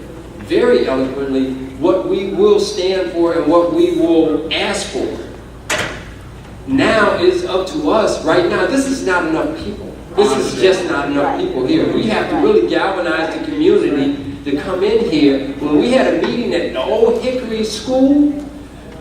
what we will stand for and what we will ask for. Now it's up to us. Right now, this is not enough people. This is just not enough people here. We have to really galvanize the community to come in here. When we had a meeting at the old Hickory School,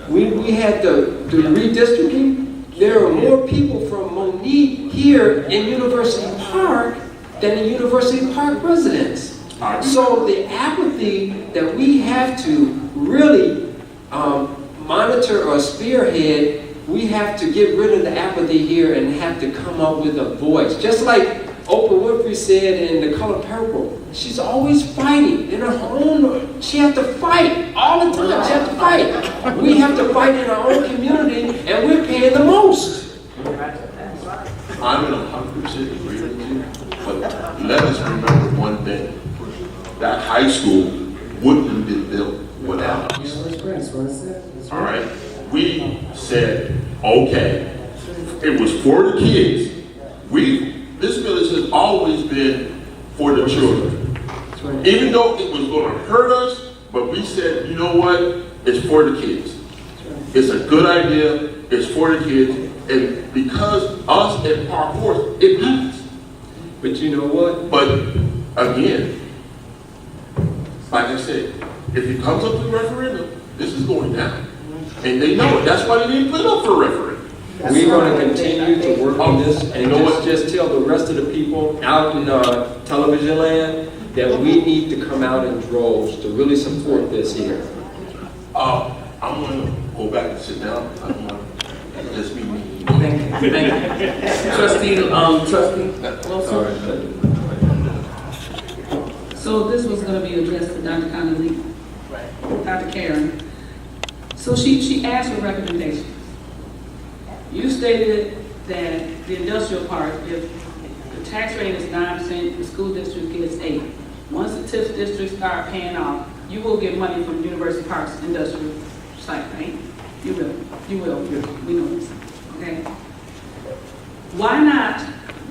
we had the redistricting. There are more people from Monique here in University Park than the University Park residents. So the apathy that we have to really monitor or spearhead, we have to get rid of the apathy here and have to come up with a voice. Just like Oprah Winfrey said in The Color Purple, she's always fighting in her own. She has to fight all the time. She has to fight. We have to fight in our own community, and we're paying the most. I'm in 100% agreement with you, but let us remember one thing. That high school wouldn't have been built without us. All right? We said, okay, it was for the kids. This village has always been for the children. Even though it was going to hurt us, but we said, you know what? It's for the kids. It's a good idea. It's for the kids. And because us at Park Forest, it beats. But you know what? But again, like I said, if it comes up to the referendum, This is going down. And they know it. That's why they didn't put it up for referendum. We're going to continue to work on this, and You know what? just tell the rest of the people out in television land that we need to come out in droves to really support this here. I'm going to go back and sit down. I don't want to just be me. Thank you. Trustee Wilson? All right. So this was going to be addressed to Dr. Conglianese, Dr. Karen. So she asked for recommendations. You stated that the industrial park, if the tax rate is 9%, the school district gets 8%. Once the TIF districts start paying off, you will get money from University Park's industrial site, right? You will. We know this. Okay. Why not?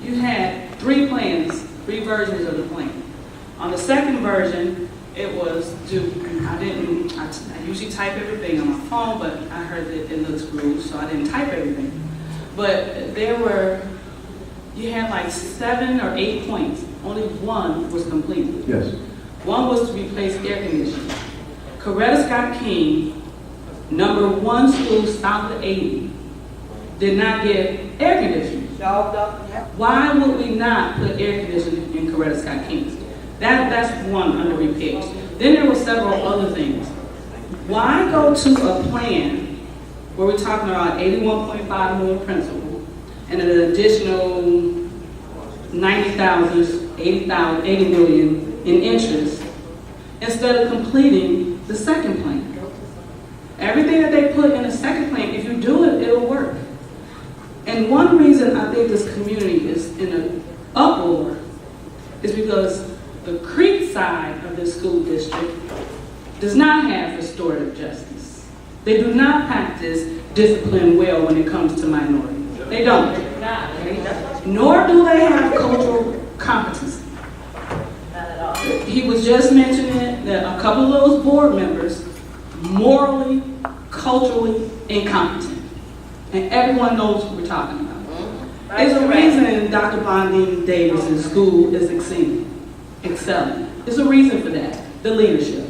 You had 3 plans, 3 versions of the plan. On the second version, it was I usually type everything on my phone, but I heard that it looks rude, so I didn't type everything. But you had like 7 or 8 points. Only 1 was completed. Yes. 1 was to replace air conditioning. Coretta Scott King, number 1 school south of 80, did not get air conditioning. Why would we not put air conditioning in Coretta Scott King? That's 1 under repairs. Then there were several other things. Why go to a plan where we're talking about 81.5 million principal and an additional 90,000, 80 million in interest instead of completing the second plan? Everything that they put in the second plan, if you do it, it'll work. And one reason I think this community is in an uproar is because the Creek side of the school district does not have restorative justice. They do not practice discipline well when it comes to minorities. They don't. Nor do they have cultural competency. He was just mentioning that a couple of those board members morally, culturally incompetent. And everyone knows what we're talking about. There's a reason Dr. Bondine Davis' school is excelling. There's a reason for that, the leadership.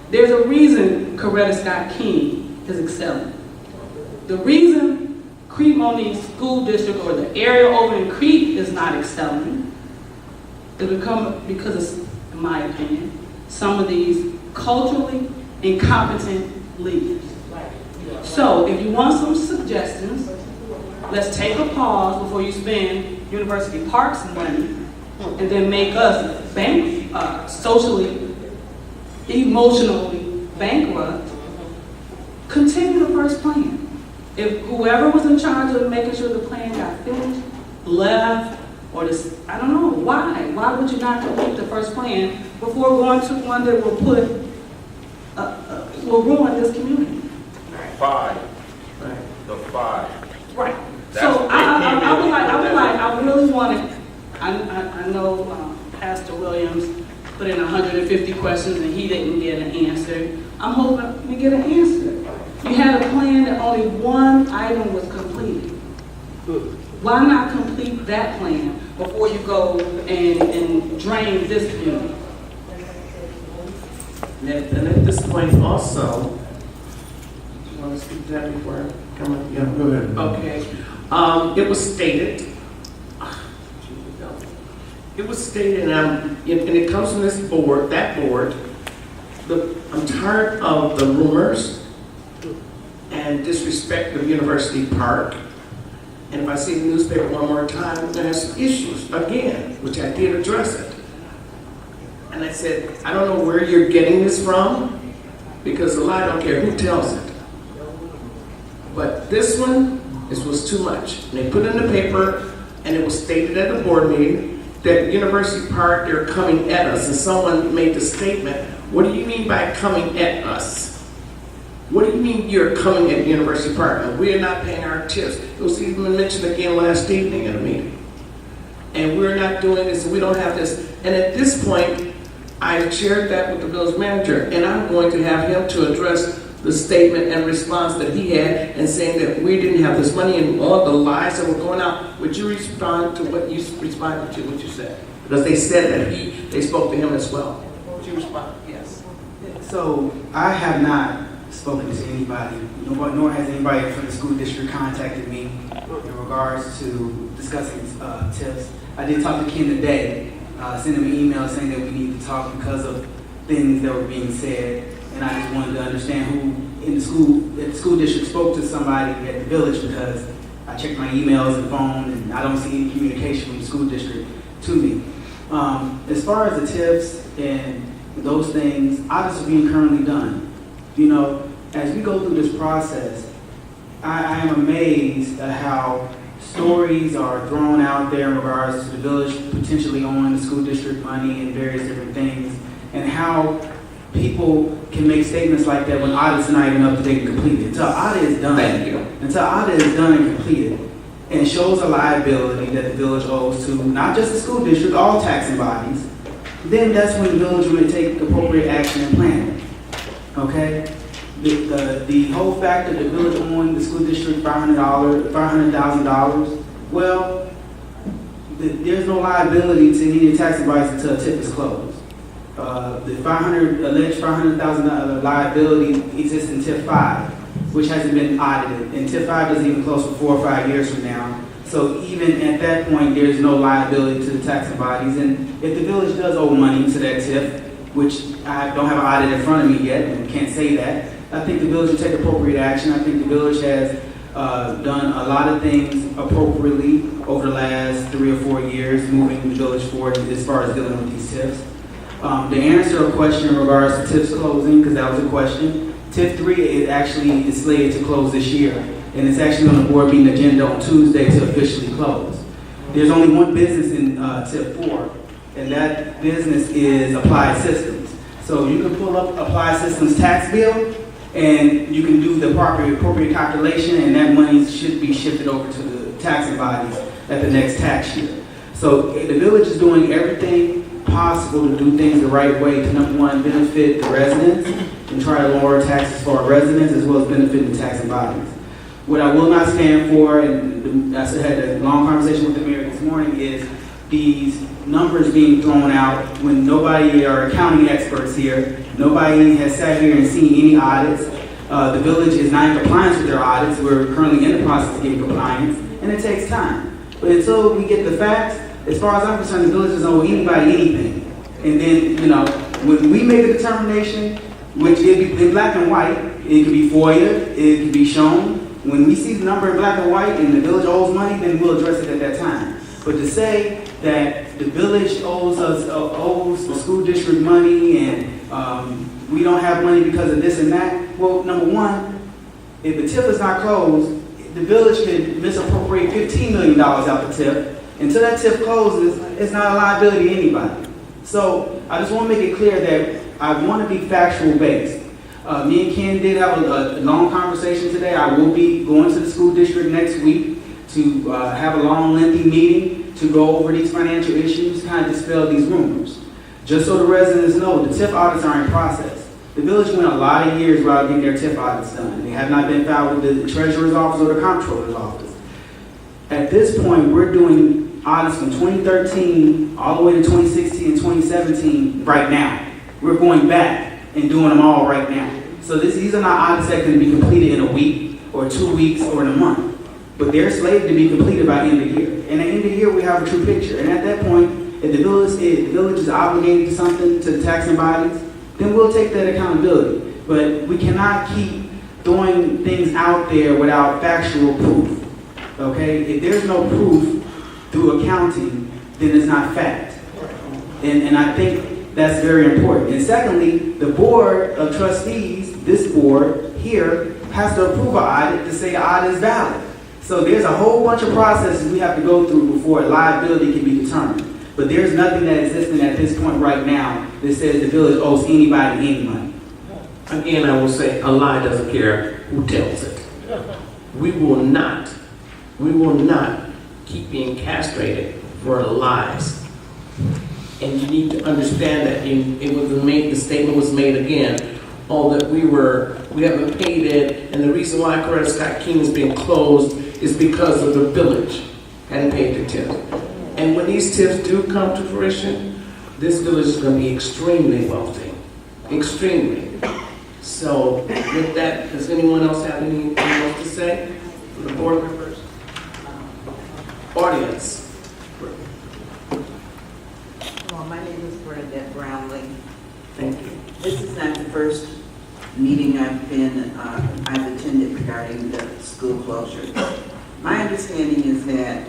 There's a reason Coretta Scott King is excelling. The reason Crete-Monique School District or the area over in Crete is not excelling is because of, in my opinion, some of these culturally incompetent leaders. So if you want some suggestions, let's take a pause before you spend University Park's money and then make us socially, emotionally bankrupt. Continue the first plan. If whoever was in charge of making sure the plan got finished, left, or this, I don't know, why? Why would you not complete the first plan before going to one that will ruin this community? 5. Right. The 5. Right. So I really want to, I know Pastor Williams put in 150 questions and he didn't get an answer. I'm hoping we get an answer. You had a plan that only 1 item was completed. Why not complete that plan before you go and drain this community? And at this point also, you want to speak to that before I come up? Yeah, Go ahead. Okay. It was stated, and it comes from this board, that board, I'm tired of the rumors and disrespect of University Park. And if I see the newspaper one more time, I'm going to have some issues again, which I did address it. And I said, I don't know where you're getting this from, because the lie, I don't care who tells it. But this was too much. And they put it in the paper, and it was stated at the board meeting that University Park, they're coming at us. And someone made the statement, what do you mean by coming at us? What do you mean you're coming at University Park? And we're not paying our tips. It was even mentioned again last evening in a meeting. And we're not doing this, and we don't have this. And at this point, I shared that with the village manager, and I'm going to have him to address the statement and response that he had and saying that we didn't have this money and all the lies that were going out. Would you respond to what you responded to, what you said? Because they said that they spoke to him as well. Would you respond? Yes. So I have not spoken to anybody, nor has anybody from the school district contacted me in regards to discussing tips. I did talk to Ken today, sent him an email saying that we need to talk because of things that were being said, and I just wanted to understand who in the school district spoke to somebody at the village, because I checked my emails and phone and I don't see any communication from the school district to me. As far as the tips and those things, audits are being currently done. As we go through this process, I am amazed at how stories are thrown out there in regards to the village potentially owing the school district money and various different things, and how people can make statements like that when audits are not even up to date and completed. Until audit is done, until audit is done and completed, and shows a liability that the village owes to not just the school district, all taxing bodies, then that's when the village will take appropriate action and planning. Okay? The whole fact that the village owing the school district $500,000, well, there's no liability to any taxing bodies until a TIF is closed. The alleged $500,000 liability exists in TIF 5, which hasn't been audited, and TIF 5 doesn't even close for 4 or 5 years from now. So even at that point, there's no liability to the taxing bodies. And if the village does owe money to that TIF, which I don't have an audit in front of me yet and can't say that, I think the village will take appropriate action. I think the village has done a lot of things appropriately over the last 3 or 4 years, moving the village forward as far as dealing with these TIFs. To answer a question in regards to TIFs closing, because that was a question, TIF 3 is slated to close this year, and it's actually on the board meeting agenda on Tuesday to officially close. There's only one business in TIF 4, and that business is Applied Systems. So you can pull up Applied Systems tax bill, and you can do the appropriate calculation, and that money should be shifted over to the taxing bodies at the next tax year. So the village is doing everything possible to do things the right way to, number one, benefit the residents and try to lower taxes for our residents as well as benefit the taxing bodies. What I will not stand for, and I had a long conversation with the mayor this morning, is these numbers being thrown out when nobody are accounting experts here. Nobody has sat here and seen any audits. The village is not in compliance with their audits. We're currently in the process of getting compliance, and it takes time. But until we get the facts, as far as I'm concerned, the village doesn't owe anybody anything. And then, when we make a determination, which it be in black and white, it can be FOIA, it can be shown. When we see the number in black and white and the village owes money, then we'll address it at that time. But to say that the village owes the school district money and we don't have money because of this and that, well, number one, if the TIF is not closed, the village can misappropriate $15 million out the TIF. Until that TIF closes, it's not a liability to anybody. So I just want to make it clear that I want to be factual based. Me and Ken did have a long conversation today. I will be going to the school district next week to have a long, lengthy meeting to go over these financial issues, kind of dispel these rumors. Just so the residents know, the TIF audits are in process. The village went a lot of years without getting their TIF audits done. They have not been filed with the treasurer's office or the comptroller's office. At this point, we're doing audits from 2013 all the way to 2016 and 2017 right now. We're going back and doing them all right now. So these are not audits that can be completed in a week or 2 weeks or in a month. But they're slated to be completed by the end of the year. And at the end of the year, we have a true picture. And at that point, if the village is obligated to something to the taxing bodies, then we'll take that accountability. But we cannot keep throwing things out there without factual proof. Okay? If there's no proof through accounting, then it's not fact. And I think that's very important. And secondly, the board of trustees, this board here, has to approve an audit to say the audit is valid. So there's a whole bunch of processes we have to go through before liability can be determined. But there's nothing that exists at this point right now that says the village owes anybody any money. Again, I will say a lie doesn't care who tells it. We will not keep being castrated for lies. And you need to understand that the statement was made again, that we haven't paid it, and the reason why Coretta Scott King is being closed is because of the village hadn't paid the TIF. And when these TIFs do come to fruition, this village is going to be extremely wealthy. Extremely. So with that, does anyone else have anything else to say from the board members? Audience? Well, my name is Bernadette Brownlee. Thank you. This is not the first meeting I've attended regarding the school closure. My understanding is that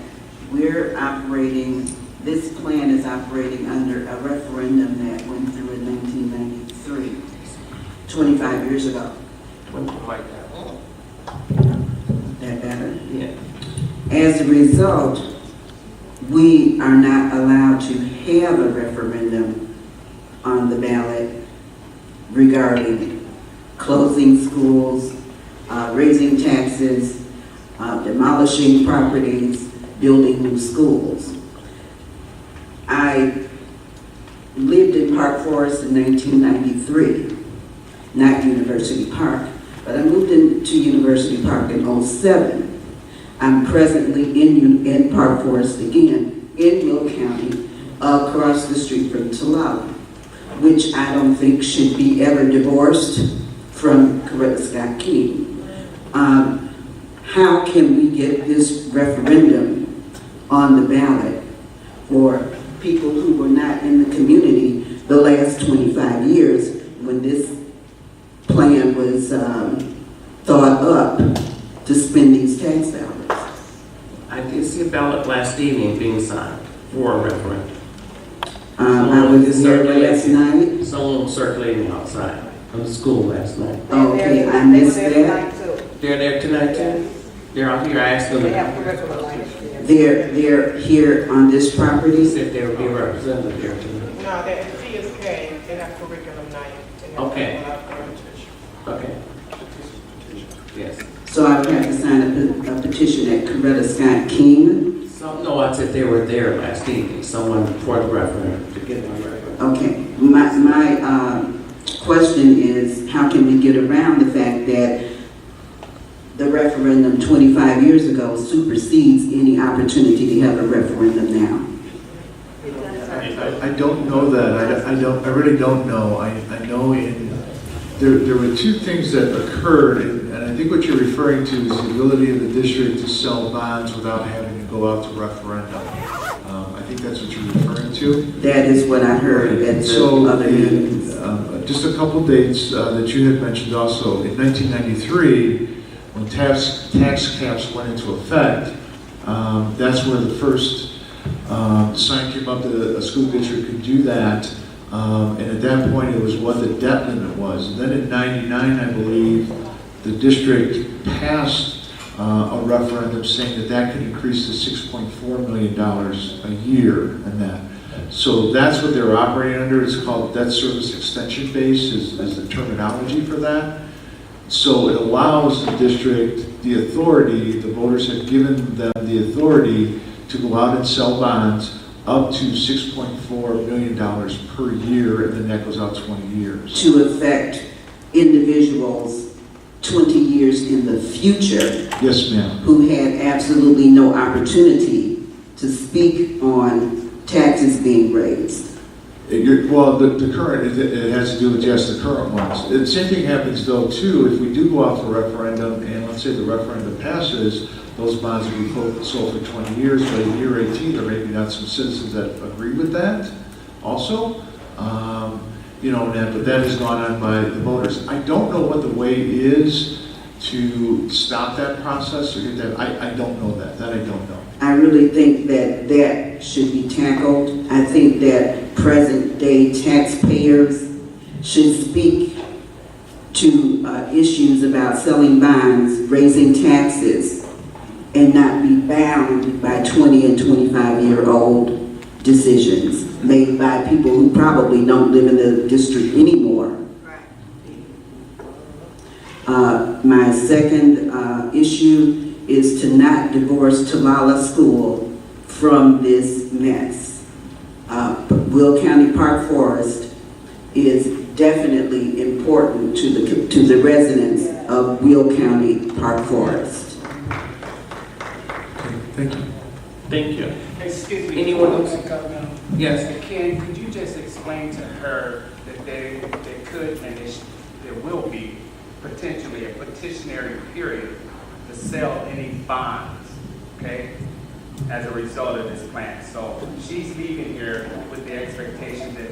this plan is operating under a referendum that went through in 1993, 25 years ago. Like That better? Yeah. As a result, we are not allowed to have a referendum on the ballot regarding closing schools, raising taxes, demolishing properties, building new schools. I lived in Park Forest in 1993, not University Park, but I moved into University Park in 2007. I'm presently in Park Forest again, in Will County, across the street from Talala, which I don't think should be ever divorced from Coretta Scott King. How can we get this referendum on the ballot for people who were not in the community the last 25 years when this plan was thought up to spend these tax dollars? I did see a ballot last evening being signed for a referendum. I was there last night. Someone was circulating outside of the school last night. Okay, I missed that. They're there tonight too? They're out here, I asked them. They're here on this property? Said there would be a representative there tonight. No, the TSK, they have curriculum night. Okay. Okay. Yes. So I would have to sign a petition at Coretta Scott King? No, I said they were there last evening, someone for the referendum, to get my referendum. Okay, my question is, how can we get around the fact that the referendum 25 years ago supersedes any opportunity to have a referendum now? I don't know that. I really don't know. I know there were two things that occurred, and I think what you're referring to is the ability of the district to sell bonds without having to go out to referendum. I think that's what you're referring to. That is what I heard at the other meetings. Just a couple dates that you had mentioned also. In 1993, when tax caps went into effect, that's where the first sign came up that a school district could do that. And at that point, it was what the debt limit was. And then in '99, I believe, the district passed a referendum saying that could increase to $6.4 million a year and that. So that's what they're operating under. It's called debt service extension base is the terminology for that. So it allows the district the authority, the voters have given them the authority to go out and sell bonds up to $6.4 million per year, and then that goes out 20 years. To affect individuals 20 years in the future. Yes, ma'am. Who had absolutely no opportunity to speak on taxes being raised. Well, the current, it has to do with just the current ones. The same thing happens though too, if we do go out for referendum and let's say the referendum passes, those bonds will be sold for 20 years, but in year 18 there may be not some citizens that agree with that also. But that has gone on by the voters. I don't know what the way is to stop that process or get that. I don't know that. That I don't know. I really think that should be tackled. I think that present day taxpayers should speak to issues about selling bonds, raising taxes, and not be bound by 20 and 25-year-old decisions made by people who probably don't live in the district anymore. My second issue is to not divorce Talala School from this mess. Will County Park Forest is definitely important to the residents of Will County Park Forest. Okay, thank you. Thank you. Excuse me. Anyone else? Yes. Ken, could you just explain to her that they could and they there will be potentially a petitionary period to sell any bonds, okay, as a result of this plan. So she's leaving here with the expectation that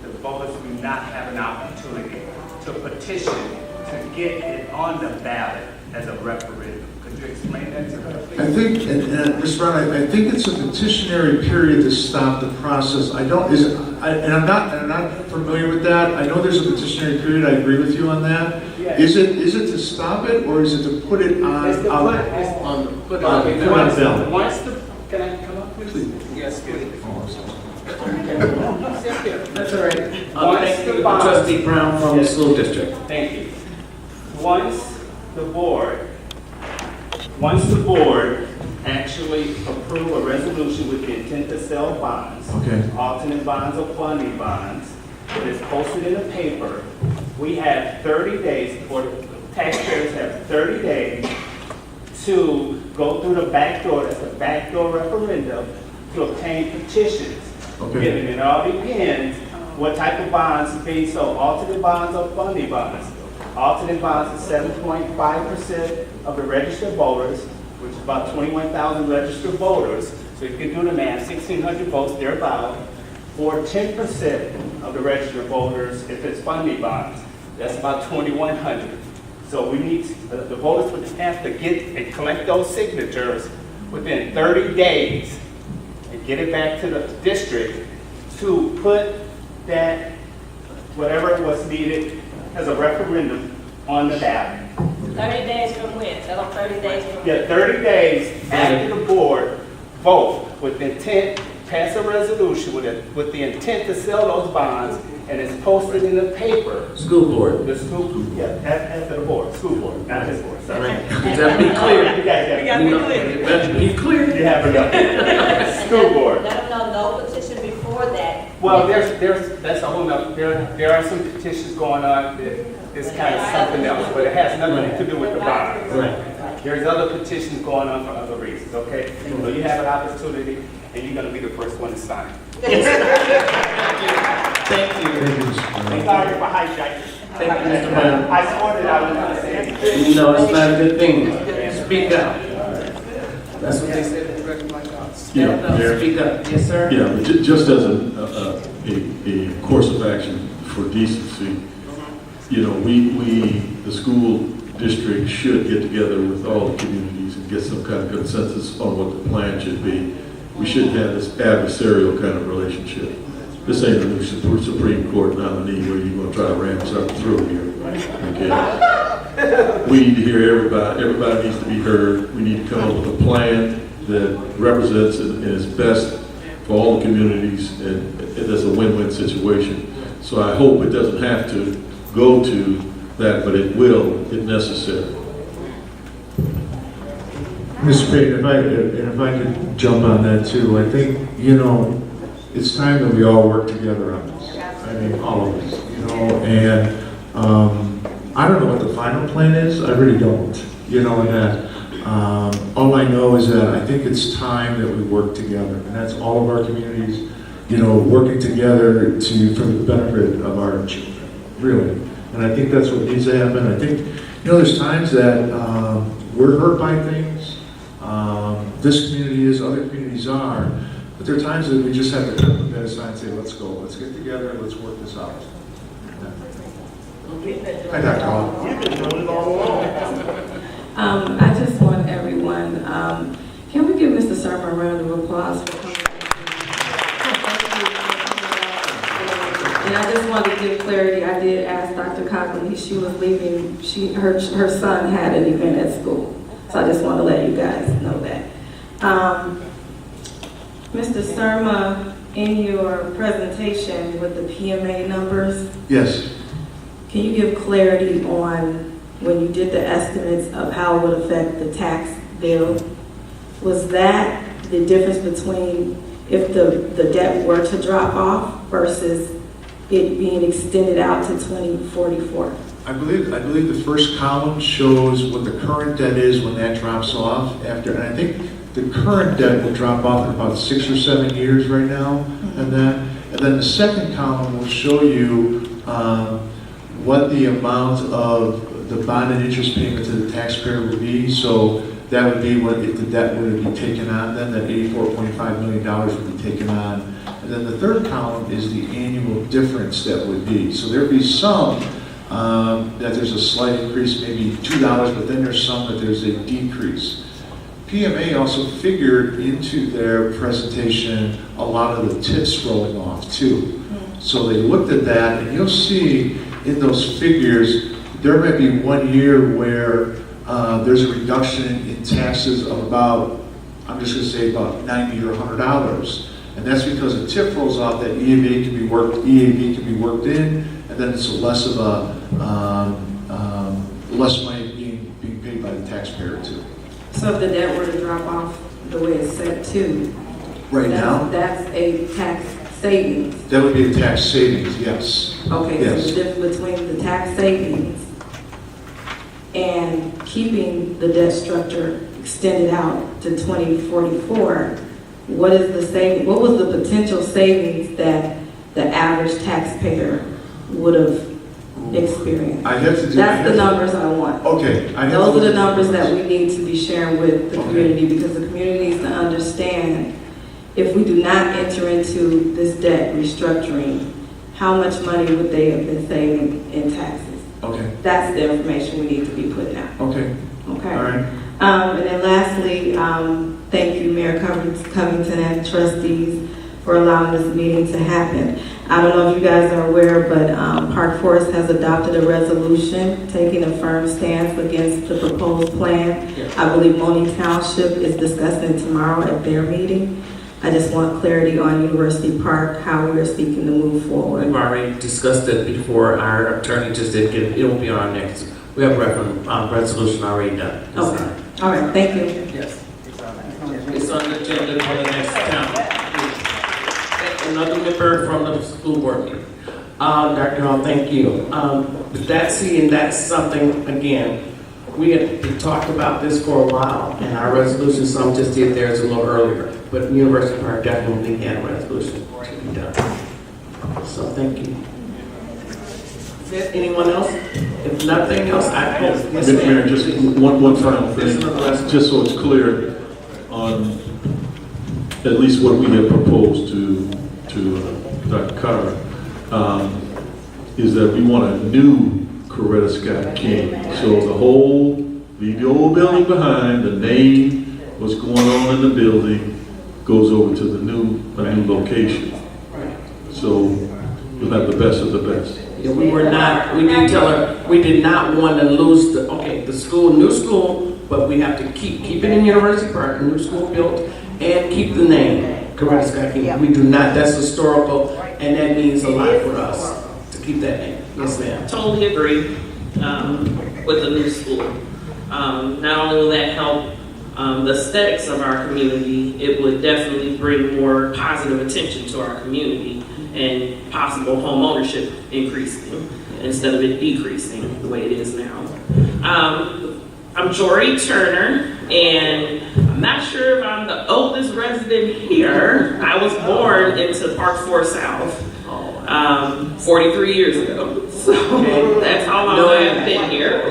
the voters will not have an opportunity to petition to get it on the ballot as a referendum. Could you explain that to her, please? I think, and Ms. Brown, I think it's a petitionary period to stop the process. I'm not familiar with that. I know there's a petitionary period. I agree with you on that. Yeah. Is it to stop it, or is it to put it on? It's to on put the ballot. Once the, can I come up, please? Yes, please. That's all right. Once Thank the you, bonds- Trustee Brown from the school district. Thank you. Once the board actually approve a resolution with the intent to sell bonds, Okay. alternate bonds or funding bonds, it is posted in the paper. We have 30 days, or taxpayers have 30 days to go through the back door, that's the backdoor referendum, to obtain petitions. Okay. And it all depends what type of bonds are being sold, alternate bonds or funding bonds. Alternate bonds is 7.5% of the registered voters, which is about 21,000 registered voters. So you can do the math, 1,600 votes thereabout, or 10% of the registered voters if it's funding bonds. That's about 2,100. So we need, the voters would have to get and collect those signatures within 30 days and get it back to the district to put that, whatever was needed as a referendum on the ballot. 30 days from when? Tell them 30 days from when? Yeah, 30 days after the board vote with intent, pass a resolution with the intent to sell those bonds, and it's posted in the paper. School board. The school, yeah, after the board, school board, not his board, sorry. Right. That be clear. You guys gotta Be clear. You have enough. School board. Let them know no petition before that. Well, that's a whole nother, there are some petitions going on that is kind of something else, but it has nothing to do with the bonds. Right. There's other petitions going on for other reasons, okay? So you have an opportunity, and you're gonna be the first one to sign. Thank you. I'm sorry for hijacking. Thank you, Mr. Brown. I swore that I was gonna say it. No, it's not a good thing. Speak up. That's what they said. Stand up, Mayor. speak up. Yes, sir? Yeah, but just as a course of action for decency, you know, the school district should get together with all the communities and get some kind of consensus on what the plan should be. We shouldn't have this adversarial kind of relationship. This ain't a new Supreme Court nominee where you're going to try to ram something through here. Okay? We need to hear everybody. Everybody needs to be heard. We need to come up with a plan that represents and is best for all the communities, and it's a win-win situation. So I hope it doesn't have to go to that, but it will if necessary. Mr. Payton, if I could jump on that too, I think, it's time that we all work together on this. I mean, all of us, and I don't know what the final plan is. I really don't, and that all I know is that I think it's time that we work together, and that's all of our communities, working together for the benefit of our children, really. And I think that's what needs to happen. I think, there's times that we're hurt by things. This community is, other communities are, but there are times that we just have to put that aside and say, let's go, let's get together, let's work this out. Hi, Dr. Hall. I just want everyone, can we give Mr. Serpa a round of applause for coming? And I just wanted to give clarity. I did ask Dr. Coglianese, she was leaving, her son had an event at school. So I just want to let you guys know that. Mr. Serma, in your presentation with the PMA numbers, Yes. can you give clarity on when you did the estimates of how it would affect the tax bill? Was that the difference between if the debt were to drop off versus it being extended out to 2044? I believe the first column shows what the current debt is when that drops off after, and I think the current debt will drop off in about 6 or 7 years right now, and then the second column will show you what the amount of the bond and interest payment to the taxpayer would be. So that would be what if the debt would be taken on, then that $84.5 million would be taken on. And then the third column is the annual difference that would be. So there'd be some that there's a slight increase, maybe $2, but then there's some that there's a decrease. PMA also figured into their presentation a lot of the tips rolling off too. So they looked at that, and you'll see in those figures, there might be 1 year where there's a reduction in taxes of about, I'm just going to say about $90 or $100. And that's because a tip rolls off that EAV can be worked in, and then it's less of a, less money being paid by the taxpayer too. So if the debt were to drop off the way it's set to, Right now, that's a tax savings. that would be a tax savings, yes. Okay, Yes. so the difference between the tax savings and keeping the debt structure extended out to 2044, what is the saving? What was the potential savings that the average taxpayer would have experienced? I have to do. That's the numbers I want. Okay. Those are the numbers that we need to be sharing with the community, because the community needs to understand if we do not enter into this debt restructuring, how much money would they have been saving in taxes? Okay. That's the information we need to be putting out. Okay. Okay. All right. And then lastly, thank you, Mayor Covington and trustees for allowing this meeting to happen. I don't know if you guys are aware, but Park Forest has adopted a resolution taking a firm stance against the proposed plan. I believe Mooney Township is discussing tomorrow at their meeting. I just want clarity on University Park, how we're seeking to move forward. We've already discussed it before. Our attorney just did get it. It will be on our next. We have a resolution already done. Okay. All right. Thank you. Yes. It's on the agenda for the next town. Another member from the school board meeting. Dr. Hall, thank you. That's something, again, we had talked about this for a while, and our resolution, some just did theirs a little earlier, but University Park definitely had a resolution to be done. So thank you. Is there anyone else? If nothing else, I hope. Yes, Mayor, just one final thing, just so it's clear on at least what we have proposed to Dr. Carr, is that we want a new Coretta Scott King. So the old building behind, the name, what's going on in the building, goes over to a new location. So we'll have the best of the best. Yeah, we did tell her, we did not want to lose the school, new school, but we have to keep it in University Park, new school built, and keep the name, Coretta Scott King. We do not, that's historical, and that means a lot for us to keep that name. Yes, ma'am. Totally agree with the new school. Not only will that help the aesthetics of our community, it would definitely bring more positive attention to our community and possible home ownership increasing instead of it decreasing the way it is now. I'm Jory Turner, and I'm not sure if I'm the oldest resident here. I was born into Park Forest South 43 years ago. So that's how long I have been here.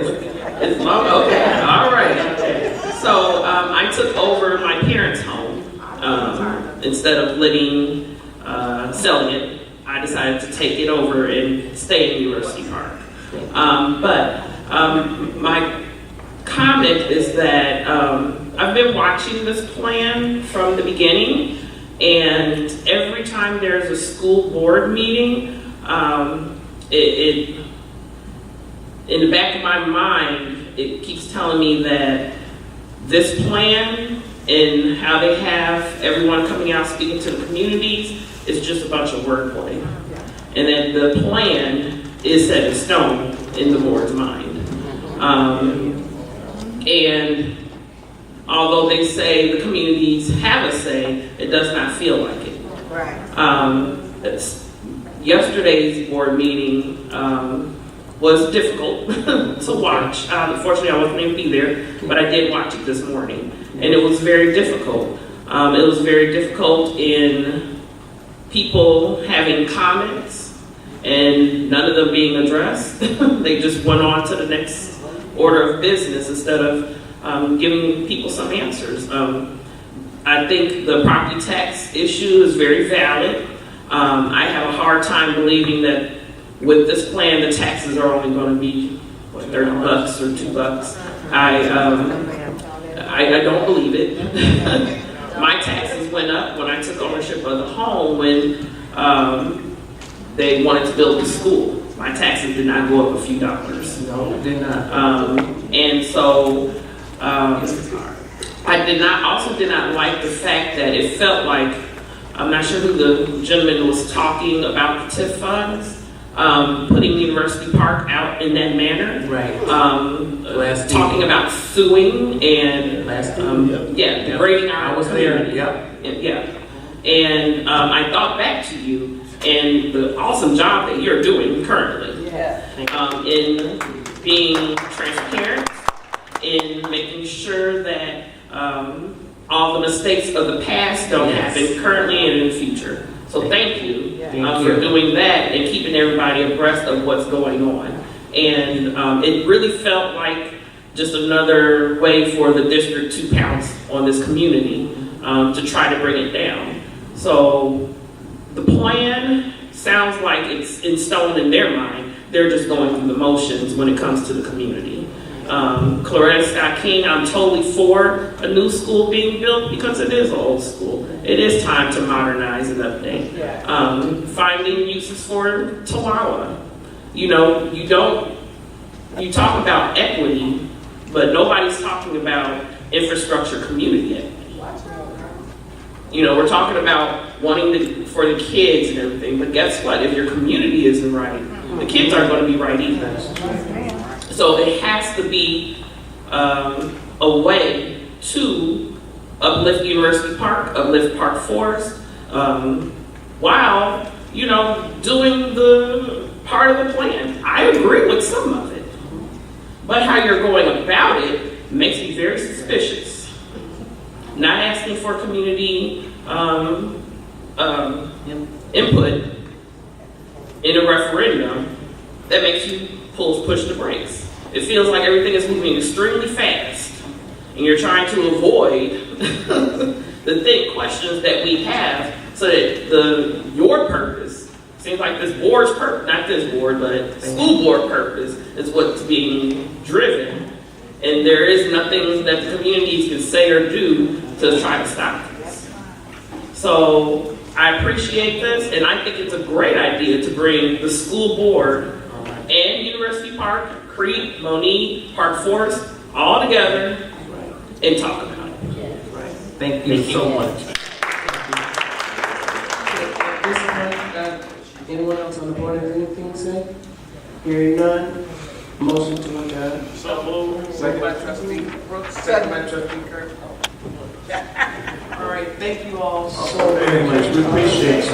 It's long, okay, all right. So I took over my parents' home. Instead of selling it, I decided to take it over and stay in University Park. My comment is that I've been watching this plan from the beginning, and every time there's a school board meeting, in the back of my mind, it keeps telling me that this plan and how they have everyone coming out speaking to the communities is just a bunch of wordplay. And that the plan is set in stone in the board's mind. And although they say the communities have a say, it does not feel like it. Right. Yesterday's board meeting was difficult to watch. Unfortunately, I wasn't able to be there, but I did watch it this morning. And it was very difficult. It was very difficult in people having comments and none of them being addressed. They just went on to the next order of business instead of giving people some answers. I think the property tax issue is very valid. I have a hard time believing that with this plan, the taxes are only going to be what, $30 or $2. I don't believe it. My taxes went up when I took ownership of the home when they wanted to build the school. My taxes did not go up a few dollars. No, it did not. And so I did not like the fact that it felt like, I'm not sure who the gentleman was talking about the TIF funds, putting University Park out in that manner. Right. Talking about suing and degrading our I was there. community. Yeah. And I thought back to you and the awesome job that you're doing currently. In being transparent, in making sure that all the mistakes of the past don't happen currently and in the future. So thank you for doing that and keeping everybody abreast of what's going on. And it really felt like just another way for the district to pounce on this community to try to bring it down. So the plan sounds like it's in stone in their mind. They're just going through the motions when it comes to the community. Coretta Scott King, I'm totally for a new school being built because it is an old school. It is time to modernize and update. Finding uses for Tawawa. You know, you talk about equity, but nobody's talking about infrastructure community equity. You know, we're talking about wanting for the kids and everything, but guess what? If your community isn't right, the kids aren't going to be right either. So it has to be a way to uplift University Park, uplift Park Forest, while, you know, doing the part of the plan. I agree with some of it, but how you're going about it makes me very suspicious. Not asking for community input in a referendum, that makes you push the brakes. It feels like everything is moving extremely fast, and you're trying to avoid the thick questions that we have, so that your purpose seems like this board's purpose, not this board, but school board purpose is what's being driven, and there is nothing that the communities can say or do to try to stop this. So I appreciate this, and I think it's a great idea to bring the school board and University Park, Creek, Monique, Park Forest, all together and talk about it. Thank you so much. Anyone else on the board have anything to say? Hearing none, motion to adjourn. So moved. Second by trustee Brooks. Second by trustee Kirk. All right, thank you all so Very much. We appreciate you.